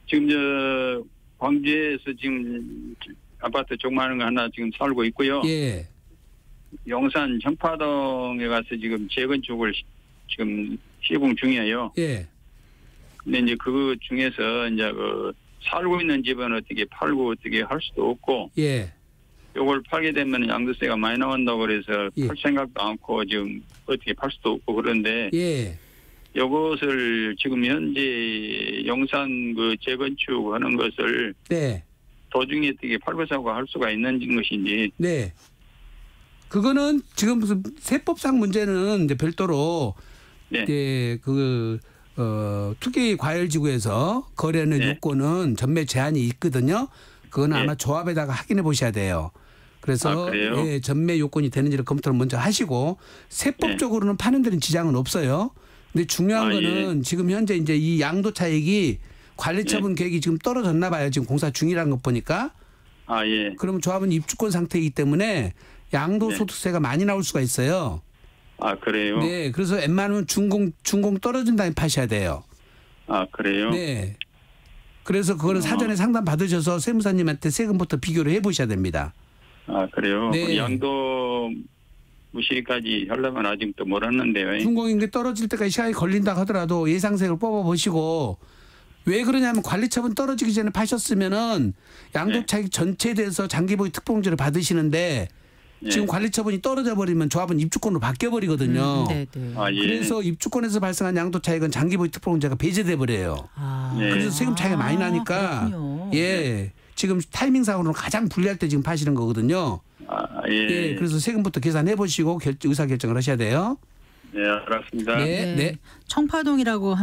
지금 광주에서 지금 아파트 조그마한 거 하나 지금 살고 있고요. 예. 용산 청파동에 가서 지금 재건축을 지금 시공 중이에요. 예. 근데 이제 그 중에서 이제 살고 있는 집은 어떻게 팔고 어떻게 할 수도 없고. 예. 요걸 팔게 되면 양도세가 많이 나온다고 그래서 팔 생각도 않고 지금 어떻게 팔 수도 없고 그런데. 예. 요것을 지금 현재 용산 재건축하는 것을 도중에 어떻게 팔고 사고 할 수가 있는 것인지. 네. 그거는 지금 무슨 세법상 문제는 이제 별도로 이제 투기 과열지구에서 거래하는 요건은 전매 제한이 있거든요. 그건 아마 조합에다가 확인해 보셔야 돼요. 그래서 전매 요건이 되는지를 검토를 먼저 하시고 세법적으로는 파는 데는 지장은 없어요. 근데 중요한 거는 지금 현재 이제 이 양도 차익이 관리처분 계획이 지금 떨어졌나 봐요. 지금 공사 중이라는 것 보니까. 그러면 조합은 입주권 상태이기 때문에 양도소득세가 많이 나올 수가 있어요. 그래요? 네. 그래서 웬만하면 준공 떨어진 다음에 파셔야 돼요. 그래요? 네. 그래서 그거는 사전에 상담 받으셔서 세무사님한테 세금부터 비교를 해보셔야 됩니다. 그래요? 네. 양도 무시까지 하려면 아직도 멀었는데요. 준공인데 떨어질 때까지 시간이 걸린다 하더라도 예상세를 뽑아보시고 왜 그러냐면 관리처분 떨어지기 전에 파셨으면은 양도차익 전체에 대해서 장기보유 특공제를 받으시는데 지금 관리처분이 떨어져 버리면 조합은 입주권으로 바뀌어버리거든요. 그래서 입주권에서 발생한 양도차익은 장기보유 특공제가 배제돼 버려요. 그래서 세금 차이가 많이 나니까 지금 타이밍상으로는 가장 불리할 때 지금 파시는 거거든요. 그래서 세금부터 계산해 보시고 의사결정을 하셔야 돼요. 네, 알았습니다. 네. 청파동이라고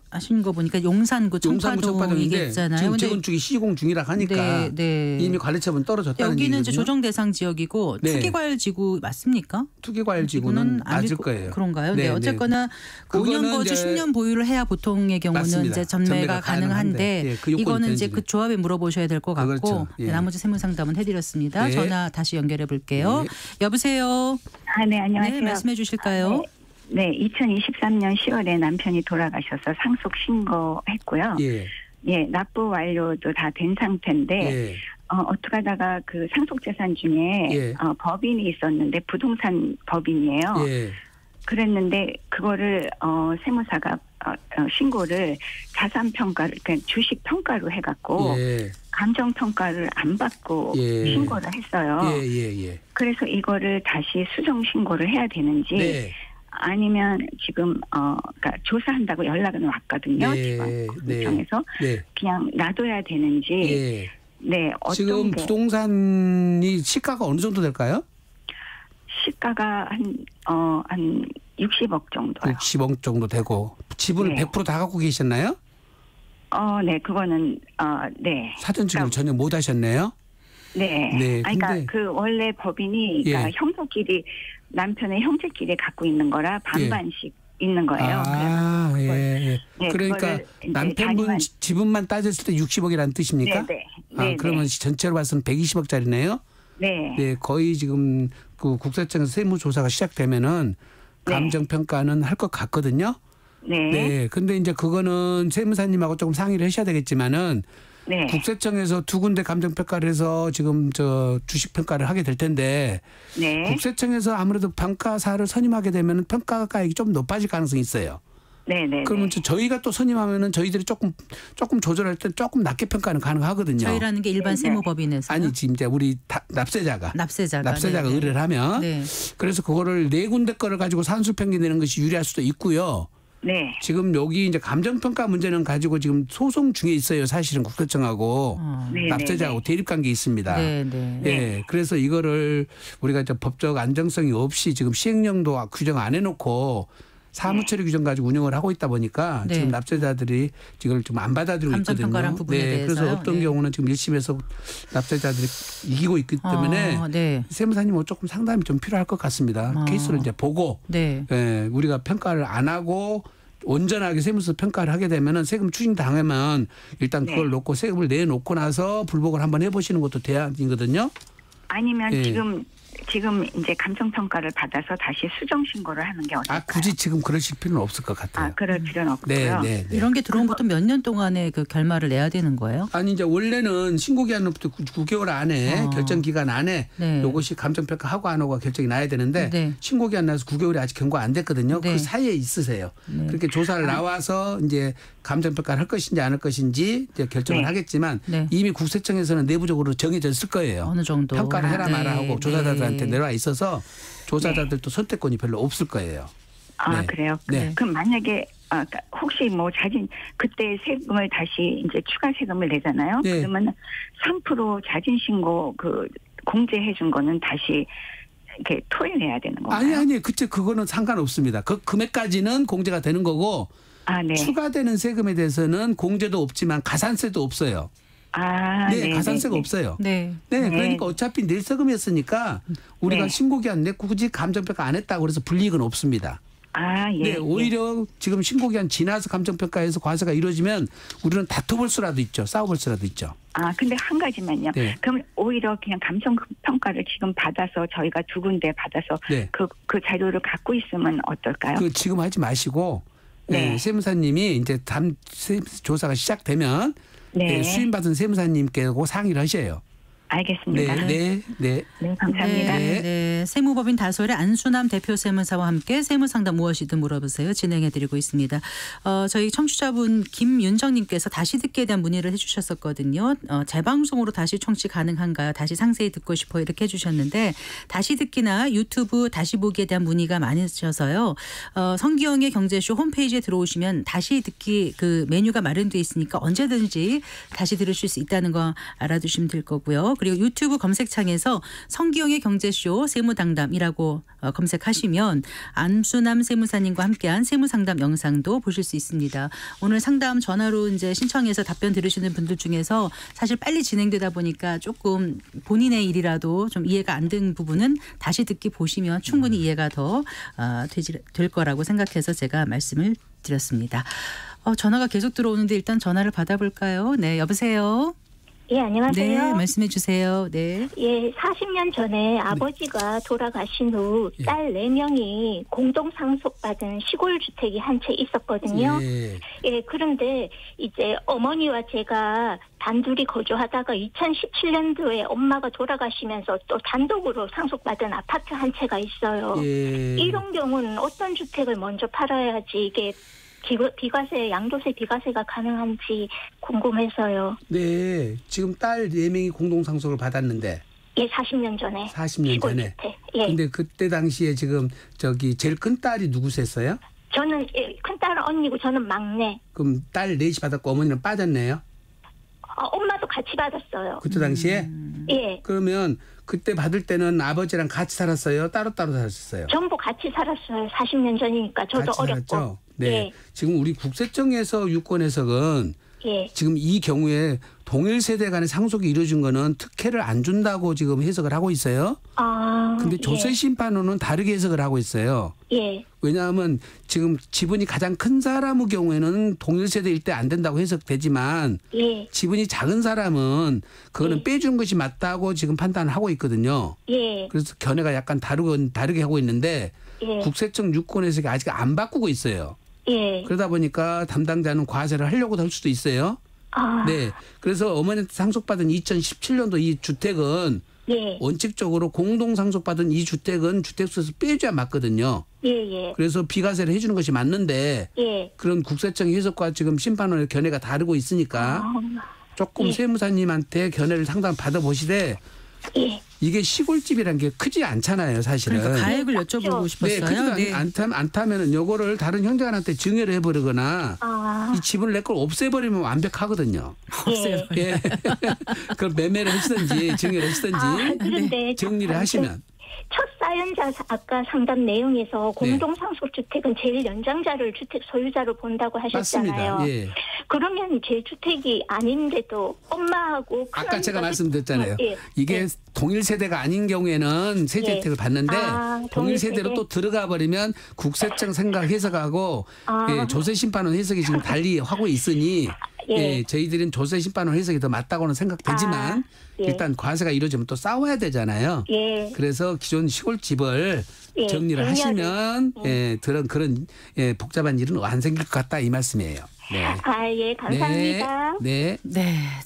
하신 거 보니까 용산구 청파동이겠잖아요. 지금 재건축이 시공 중이라 하니까 이미 관리처분 떨어졌다는 여기는 얘기거든요. 이제 조정 대상 지역이고 투기과열지구 맞습니까? 투기과열지구는 맞을 거예요. 그런가요? 네. 어쨌거나 5년 거주 10년 보유를 해야 보통의 경우는 이제 전매가 가능한데 이거는 이제 그 조합에 물어보셔야 될 것 같고 나머지 세무 상담은 해드렸습니다. 전화 다시 연결해 볼게요. 여보세요. 네, 안녕하세요. 네, 말씀해 주실까요? 네, 2023년 10월에 남편이 돌아가셔서 상속 신고했고요. 납부 완료도 다 된 상태인데 어떻게 하다가 그 상속재산 중에 법인이 있었는데 부동산 법인이에요. 그랬는데 그거를 세무사가 신고를 자산평가를 그러니까 주식평가로 해갖고 감정평가를 안 받고 신고를 했어요. 그래서 이거를 다시 수정신고를 해야 되는지 아니면 지금 그러니까 조사한다고 연락은 왔거든요. 지방구청에서 그냥 놔둬야 되는지. 어떤 지금 부동산이 시가가 어느 정도 될까요? 시가가 한 60억 정도요. 60억 정도 되고 지분을 네. 100% 다 갖고 계셨나요? 네, 그거는 네. 사전증을 전혀 못 하셨네요. 네. 네. 그러니까 근데 그 원래 법인이 그러니까 형제끼리 남편의 형제끼리 갖고 있는 거라 반반씩 있는 거예요. 아, 예. 네, 그러니까 남편분 지분만 따졌을 때 60억이라는 뜻입니까? 네. 아, 그러면 전체로 봐서는 120억짜리네요. 네. 네, 거의 지금 그 국세청에서 세무조사가 시작되면은 감정평가는 할 것 같거든요. 네. 네. 근데 이제 그거는 세무사님하고 조금 상의를 하셔야 되겠지만은 네. 국세청에서 두 군데 감정평가를 해서 지금 주식평가를 하게 될 텐데 네. 국세청에서 아무래도 평가사를 선임하게 되면 평가가액이 좀 높아질 가능성이 있어요. 네네. 그러면 저희가 또 선임하면은 저희들이 조금 조절할 때 조금 낮게 평가는 가능하거든요. 저희라는 게 일반 세무법인에서 아니 지금 이제 우리 납세자가 의뢰를 하면 그래서 그거를 네 군데 거를 가지고 산술평균 내는 것이 유리할 수도 있고요. 네. 지금 여기 이제 감정평가 문제는 가지고 지금 소송 중에 있어요. 사실은 국세청하고 납세자하고 대립관계 있습니다. 네. 그래서 이거를 우리가 이제 법적 안정성이 없이 지금 시행령도 규정 안 해놓고 사무처리 규정 가지고 운영을 하고 있다 보니까 지금 납세자들이 이걸 좀 안 받아들이고 있거든요. 그래서 어떤 경우는 지금 1심에서 납세자들이 이기고 있기 때문에 세무사님은 조금 상담이 좀 필요할 것 같습니다. 케이스를 이제 보고 우리가 평가를 안 하고 온전하게 세무서 평가를 하게 되면은 세금 추징 당하면 일단 그걸 놓고 세금을 내놓고 나서 불복을 한번 해보시는 것도 대안이거든요. 아니면 지금 이제 감정평가를 받아서 다시 수정 신고를 하는 게 어떨까요? 굳이 지금 그러실 필요는 없을 것 같아요. 그럴 필요는 없고요. 네. 이런 게 들어오면 보통 몇 년 동안에 그 결말을 내야 되는 거예요? 아니 이제 원래는 신고기한으로부터 9개월 안에 결정 기간 안에 이것이 감정평가 하고 안 하고가 결정이 나야 되는데 신고기한 나서 9개월이 아직 경과 안 됐거든요. 그 사이에 있으세요. 그렇게 조사를 나와서 이제 감정평가를 할 것인지 안 할 것인지 이제 결정을 하겠지만 이미 국세청에서는 내부적으로 정해져 있을 거예요. 어느 정도 평가를 해라 마라 하고 조사자들한테 내려와 있어서 조사자들도 선택권이 별로 없을 거예요. 그래요? 그럼 만약에 혹시 뭐 자진 그때 세금을 다시 이제 추가 세금을 내잖아요. 그러면 3% 자진 신고 공제해 준 거는 다시 이렇게 토해내야 되는 건가요? 아니 그거는 상관없습니다. 그 금액까지는 공제가 되는 거고 추가되는 세금에 대해서는 공제도 없지만 가산세도 없어요. 가산세가 없어요. 그러니까 어차피 낼 세금이었으니까 우리가 신고기한 내 굳이 감정평가 안 했다고 그래서 불이익은 없습니다. 오히려 지금 신고기한 지나서 감정평가에서 과세가 이루어지면 우리는 다퉈볼 수라도 있죠. 싸워볼 수라도 있죠. 근데 한 가지만요. 그럼 오히려 그냥 감정평가를 지금 받아서 저희가 두 군데 받아서 그 자료를 갖고 있으면 어떨까요? 지금 하지 마시고 세무사님이 이제 다음 조사가 시작되면 수임받은 세무사님께 상의를 하셔요. 알겠습니다. 감사합니다. 세무법인 다솔의 안순남 대표 세무사와 함께 세무상담 무엇이든 물어보세요. 진행해드리고 있습니다. 저희 청취자분 김윤정님께서 다시 듣기에 대한 문의를 해주셨었거든요. 재방송으로 다시 청취 가능한가요? 다시 상세히 듣고 싶어요. 이렇게 해주셨는데 다시 듣기나 유튜브 다시 보기에 대한 문의가 많으셔서요. 성기영의 경제쇼 홈페이지에 들어오시면 다시 듣기 그 메뉴가 마련되어 있으니까 언제든지 다시 들으실 수 있다는 거 알아두시면 될 거고요. 그리고 유튜브 검색창에서 성기영의 경제쇼 세무당담이라고 검색하시면 안순남 세무사님과 함께한 세무상담 영상도 보실 수 있습니다. 오늘 상담 전화로 이제 신청해서 답변 들으시는 분들 중에서 사실 빨리 진행되다 보니까 조금 본인의 일이라도 좀 이해가 안 된 부분은 다시 듣기 보시면 충분히 이해가 더 될 거라고 생각해서 제가 말씀을 드렸습니다. 전화가 계속 들어오는데 일단 전화를 받아볼까요? 네, 여보세요. 예, 안녕하세요. 네, 말씀해 주세요. 네. 예, 40년 전에 아버지가 돌아가신 후 딸 4명이 공동 상속받은 시골 주택이 한 채 있었거든요. 예, 그런데 이제 어머니와 제가 단둘이 거주하다가 2017년도에 엄마가 돌아가시면서 또 단독으로 상속받은 아파트 한 채가 있어요. 이런 경우는 어떤 주택을 먼저 팔아야지 이게 비과세, 양도세 비과세가 가능한지 궁금해서요. 네. 지금 딸 4명이 공동상속을 받았는데. 예, 40년 전에. 40년 전에. 예. 근데 그때 당시에 지금 제일 큰 딸이 누구셨어요? 저는 큰 딸은 언니고 저는 막내. 그럼 딸 넷이 받았고 어머니는 빠졌네요? 엄마도 같이 받았어요. 그때 당시에? 예. 그러면 그때 받을 때는 아버지랑 같이 살았어요? 따로따로 살았어요? 전부 같이 살았어요. 40년 전이니까 저도 같이 어렸고. 살았죠? 네. 예. 지금 우리 국세청에서 유권 해석은 예. 지금 이 경우에 동일 세대 간의 상속이 이루어진 거는 특혜를 안 준다고 지금 해석을 하고 있어요. 근데 조세심판원은 다르게 해석을 하고 있어요. 예. 왜냐하면 지금 지분이 가장 큰 사람의 경우에는 동일 세대일 때 안 된다고 해석되지만 예. 지분이 작은 사람은 그거는 빼준 것이 맞다고 지금 판단을 하고 있거든요. 예. 그래서 견해가 약간 다르게 하고 있는데 예. 국세청 유권 해석이 아직 안 바꾸고 있어요. 예. 그러다 보니까 담당자는 과세를 하려고 할 수도 있어요. 네. 그래서 어머니한테 상속받은 2017년도 이 주택은 예. 원칙적으로 공동 상속받은 이 주택은 주택수에서 빼줘야 맞거든요. 예. 그래서 비과세를 해주는 것이 맞는데 예. 그런 국세청 해석과 지금 심판원의 견해가 다르고 있으니까 조금 세무사님한테 견해를 상담 받아보시되 예. 이게 시골집이라는 게 크지 않잖아요, 사실은. 그러니까 가액을 여쭤보고 싶었어요. 네, 크지도 않다면은 요거를 다른 형제간한테 증여를 해버리거나 이 집을 내 걸 없애버리면 완벽하거든요. 예. 예. 그럼 매매를 하시든지 증여를 하시든지 그런데 정리를 하시면. 첫 사연자 아까 상담 내용에서 공동상속주택은 제일 연장자를 주택 소유자로 본다고 하셨잖아요. 맞습니다. 예. 그러면 제 주택이 아닌데도 엄마하고 아까 제가 말씀드렸잖아요. 예. 이게 동일 세대가 아닌 경우에는 세제 혜택을 받는데 동일 세대로 또 들어가 버리면 국세청 생각 해석하고 조세심판원 해석이 지금 달리 하고 있으니 저희들은 조세심판원 해석이 더 맞다고는 생각되지만 일단 과세가 이루어지면 또 싸워야 되잖아요. 그래서 기존 시골집을 정리를 하시면 그런 복잡한 일은 안 생길 것 같다 이 말씀이에요. 네. 감사합니다. 네.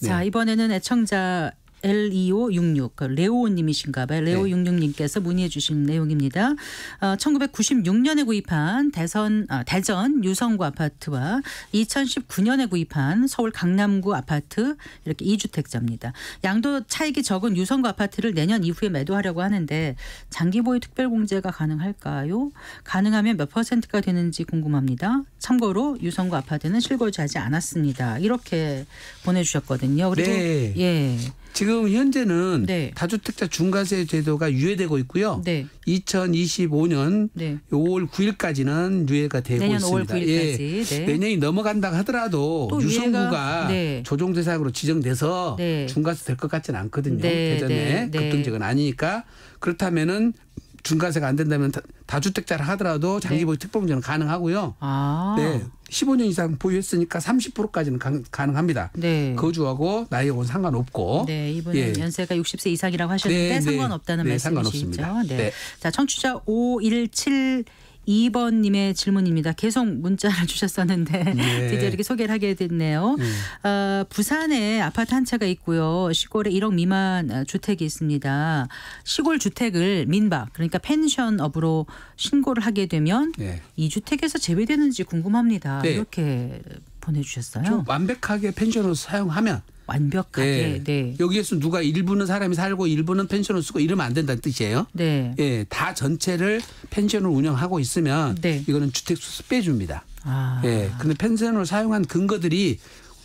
자, 이번에는 애청자 L2566 레오님이신가 봐요. 레오66님께서 문의해 주신 내용입니다. 1996년에 구입한 대전 유성구 아파트와 2019년에 구입한 서울 강남구 아파트 이렇게 2주택자입니다. 양도 차익이 적은 유성구 아파트를 내년 이후에 매도하려고 하는데 장기 보유 특별공제가 가능할까요? 가능하면 몇 %가 되는지 궁금합니다. 참고로 유성구 아파트는 실거주하지 않았습니다. 이렇게 보내주셨거든요. 그리고 지금 현재는 다주택자 중과세 제도가 유예되고 있고요. 2025년 5월 9일까지는 유예가 되고 내년 있습니다. 5월 9일까지. 내년이 넘어간다 하더라도 유성구가 조정 대상으로 지정돼서 중과세 될 것 같지는 않거든요. 대전에 급등지역은 아니니까 그렇다면은 중과세가 안 된다면 다주택자를 하더라도 장기보유 특별공제는 가능하고요. 15년 이상 보유했으니까 30%까지는 가능합니다. 거주하고 나이하고는 상관없고. 이분은 연세가 60세 이상이라고 하셨는데 상관없다는 말씀이시죠. 자, 청취자 5172번님의 질문입니다. 계속 문자를 주셨었는데 드디어 이렇게 소개를 하게 됐네요. 부산에 아파트 한 채가 있고요. 시골에 1억 미만 주택이 있습니다. 시골 주택을 민박 그러니까 펜션업으로 신고를 하게 되면 이 주택에서 제외되는지 궁금합니다. 이렇게 보내주셨어요. 좀 완벽하게 펜션으로 사용하면 완벽하게. 여기에서 누가 일부는 사람이 살고 일부는 펜션을 쓰고 이러면 안 된다는 뜻이에요. 다 전체를 펜션을 운영하고 있으면 이거는 주택수에서 빼줍니다. 근데 펜션을 사용한 근거들이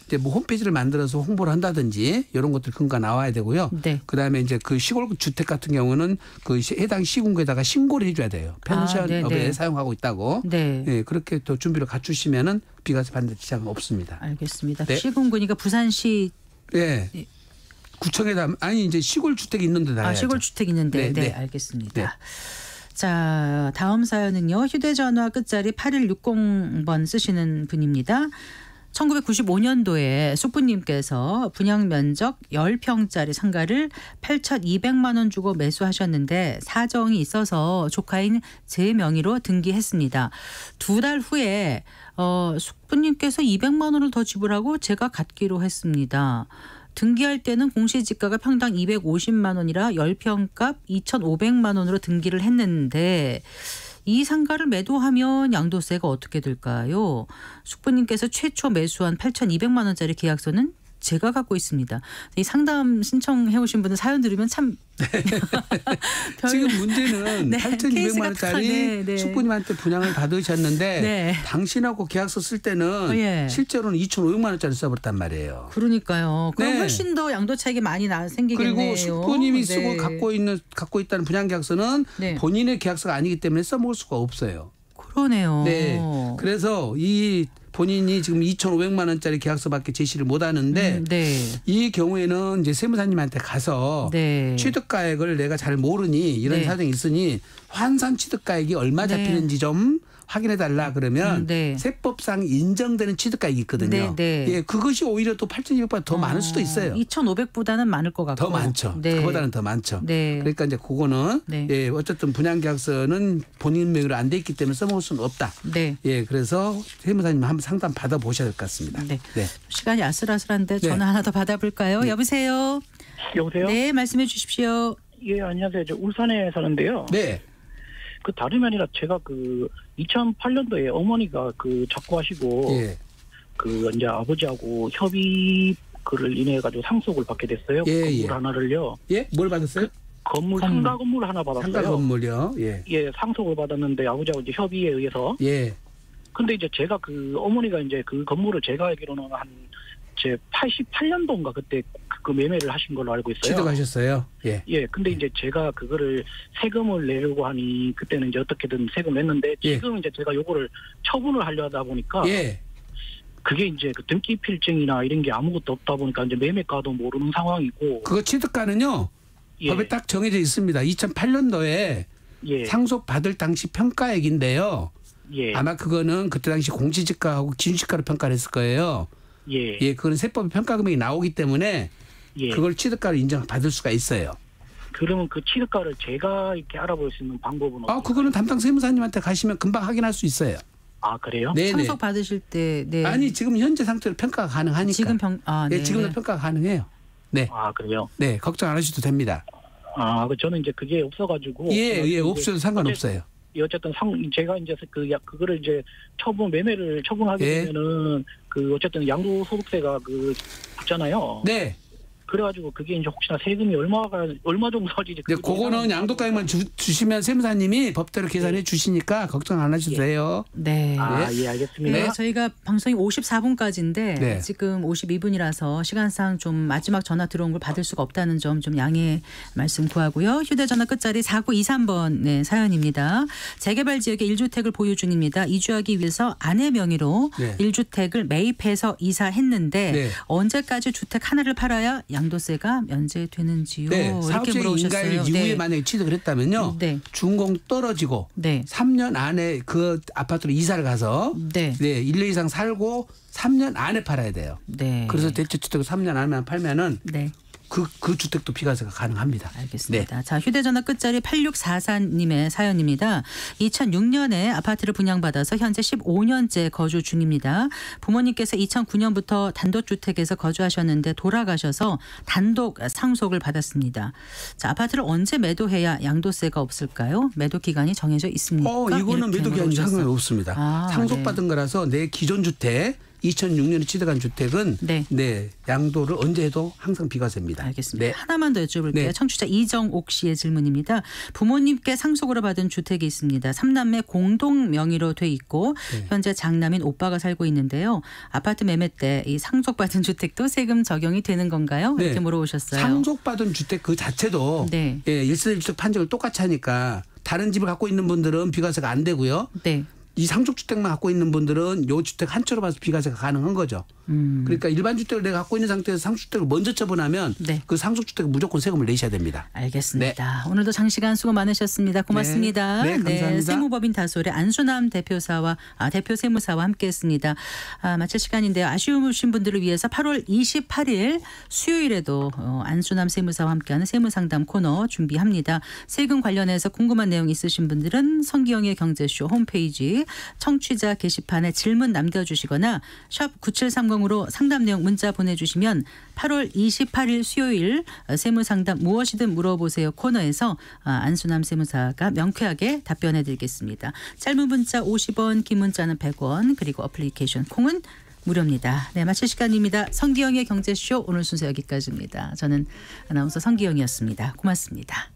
이제 뭐 홈페이지를 만들어서 홍보를 한다든지 이런 것들 근거가 나와야 되고요. 그다음에 이제 그 시골 주택 같은 경우는 그 해당 시군구에다가 신고를 해줘야 돼요. 펜션업에 사용하고 있다고. 그렇게 또 준비를 갖추시면은 비과세 받는 지장은 없습니다. 알겠습니다. 시군구니까 부산시. 구청에다 이제 시골 주택이 있는 데다 해야죠. 시골 주택 있는데. 알겠습니다. 자, 다음 사연은요. 휴대전화 끝자리 8160번 쓰시는 분입니다. 1995년도에 숙부님께서 분양 면적 10평짜리 상가를 8,200만 원 주고 매수하셨는데 사정이 있어서 조카인 제 명의로 등기했습니다. 2달 후에 숙부님께서 200만 원을 더 지불하고 제가 갖기로 했습니다. 등기할 때는 공시지가가 평당 250만 원이라 10평 값 2,500만 원으로 등기를 했는데 이 상가를 매도하면 양도세가 어떻게 될까요? 숙부님께서 최초 매수한 8,200만 원짜리 계약서는 제가 갖고 있습니다. 이 상담 신청해 오신 분들 사연 들으면 참 지금 문제는 네, 8,200만 원짜리 네. 숙부님한테 분양을 받으셨는데 네. 당신하고 계약서 쓸 때는 예. 실제로는 2,500만 원짜리 써버렸단 말이에요. 그러니까요. 그럼 네. 훨씬 더 양도 차익이 많이 생기겠네요. 그리고 숙부님이 네. 쓰고 갖고 있다는 분양 계약서는 네. 본인의 계약서가 아니기 때문에 써먹을 수가 없어요. 그러네요. 네. 그래서 이 본인이 지금 2,500만 원짜리 계약서밖에 제시를 못 하는데 네. 이 경우에는 이제 세무사님한테 가서 네. 취득가액을 내가 잘 모르니 이런 네. 사정이 있으니 환산 취득가액이 얼마 네. 잡히는지 좀 확인해 달라 그러면 네. 세법상 인정되는 취득가액이 있거든요. 네, 네. 예, 그것이 오히려 또 8,200보다 더 많을 수도 있어요. 2,500보다는 많을 것 같고. 더 많죠. 네. 그보다는 더 많죠. 네. 그러니까 이제 그거는 네. 예, 어쨌든 분양계약서는 본인 명의로 안 돼 있기 때문에 써먹을 수는 없다. 네. 예, 그래서 세무사님 한번 상담 받아보셔야 될 것 같습니다. 네. 네. 시간이 아슬아슬한데 네. 전화 하나 더 받아볼까요? 네. 여보세요. 여보세요? 네, 말씀해 주십시오. 예, 안녕하세요. 저 울산에 사는데요. 네. 그 다름이 아니라 제가 그 2008년도에 어머니가 그 자꾸 하시고 예. 그 이제 아버지하고 협의 글을 인해 가지고 상속을 받게 됐어요. 예, 건물 예. 하나를요. 예? 뭘 받았어요? 건물 상가 건물 하나 받았어요. 상가 건물이요. 예. 예, 상속을 받았는데 아버지하고 이제 협의에 의해서. 예. 근데 이제 제가 그 어머니가 이제 그 건물을 제가 알기로는 한 제 88년도인가 그때 그 매매를 하신 걸로 알고 있어요. 취득하셨어요. 예. 예, 근데 이제 제가 그거를 세금을 내려고 하니 그때는 이제 어떻게든 세금 냈는데 예. 지금 이제 제가 요거를 처분을 하려다 보니까 예. 그게 이제 그 등기 필증이나 이런 게 아무것도 없다 보니까 이제 매매가도 모르는 상황이고. 그거 취득가는요. 예. 법에 딱 정해져 있습니다. 2008년도에 예. 상속 받을 당시 평가액인데요. 예. 아마 그거는 그때 당시 공시지가하고 기준지가로 평가를 했을 거예요. 예. 예, 그거는 세법의 평가 금액이 나오기 때문에 예. 그걸 취득가로 인정받을 수가 있어요. 그러면 그 취득가를 제가 이렇게 알아볼 수 있는 방법은 아, 그거는 담당 세무사님한테 가시면 금방 확인할 수 있어요. 아, 그래요? 네네. 상속 받으실 때 네. 아니, 지금 현재 상태로 평가가 가능하니까. 지금 네. 네, 지금도 평가가 가능해요. 네. 아, 그래요? 네, 걱정 안 하셔도 됩니다. 아, 저는 이제 그게 없어가지고. 예, 없어도 상관없어요. 어쨌든 제가 이제 그거를 이제 매매를 처분하게 예. 되면은 그 어쨌든 양도소득세가 그 붙잖아요. 네. 그래가지고 그게 이제 혹시나 세금이 얼마 정도 나올지. 네, 그거는 양도가액만 주시면 세무사님이 법대로 계산해 주시니까 걱정 안 하셔도 돼요. 네. 아, 예, 알겠습니다. 네, 저희가 방송이 54분까지인데 네. 지금 52분이라서 시간상 좀 마지막 전화 들어온 걸 받을 수가 없다는 점 좀 양해 말씀 구하고요. 휴대전화 끝자리 4923번 네, 사연입니다. 재개발 지역에 1주택을 보유 중입니다. 이주하기 위해서 아내 명의로 네. 1주택을 매입해서 이사했는데 네. 언제까지 주택 하나를 팔아야 양도세가 면제되는지요? 네, 이렇게 사업주의 물어보셨어요. 인가일 이후에 네. 만약에 취득을 했다면요. 네. 준공 떨어지고 네. 3년 안에 그 아파트로 이사를 가서 네. 1년 이상 살고 3년 안에 팔아야 돼요. 네. 그래서 대체 주택을 3년 안에 팔면은 네. 그 주택도 비과세가 가능합니다. 알겠습니다. 자, 휴대전화 끝자리 8644님의 사연입니다. 2006년에 아파트를 분양받아서 현재 15년째 거주 중입니다. 부모님께서 2009년부터 단독주택에서 거주하셨는데 돌아가셔서 단독 상속을 받았습니다. 자, 아파트를 언제 매도해야 양도세가 없을까요? 매도 기간이 정해져 있습니까? 이거는 매도 기간이 상관이 없습니다. 상속받은 거라서 내 기존 주택 2006년에 취득한 주택은 네, 양도를 언제 해도 항상 비과세입니다. 알겠습니다. 네. 하나만 더 여쭤볼게요. 네. 청취자 이정옥 씨의 질문입니다. 부모님께 상속으로 받은 주택이 있습니다. 3남매 공동 명의로 돼 있고 현재 장남인 오빠가 살고 있는데요. 아파트 매매 때 이 상속받은 주택도 세금 적용이 되는 건가요? 이렇게 물어보셨어요. 상속받은 주택 그 자체도 예, 1세대 주택 판정을 똑같이 하니까 다른 집을 갖고 있는 분들은 비과세가 안 되고요. 네. 이 상속주택만 갖고 있는 분들은 요 주택 한 채로 봐서 비과세가 가능한 거죠. 그러니까 일반 주택을 내가 갖고 있는 상태에서 상속주택을 먼저 처분하면 그 상속주택은 무조건 세금을 내셔야 됩니다. 알겠습니다. 오늘도 장시간 수고 많으셨습니다. 고맙습니다. 네, 감사합니다. 세무법인 다솔의 안순남 대표 세무사와 함께했습니다. 마칠 시간인데요. 아쉬우신 분들을 위해서 8월 28일 수요일에도 안순남 세무사와 함께하는 세무상담 코너 준비합니다. 세금 관련해서 궁금한 내용 있으신 분들은 성기영의 경제쇼 홈페이지 청취자 게시판에 질문 남겨주시거나 샵 9730으로 상담 내용 문자 보내주시면 8월 28일 수요일 세무상담 무엇이든 물어보세요 코너에서 안순남 세무사가 명쾌하게 답변해 드리겠습니다. 짧은 문자 50원, 긴 문자는 100원, 그리고 어플리케이션 콩은 무료입니다. 네, 마칠 시간입니다. 성기영의 경제쇼 오늘 순서 여기까지입니다. 저는 아나운서 성기영이었습니다. 고맙습니다.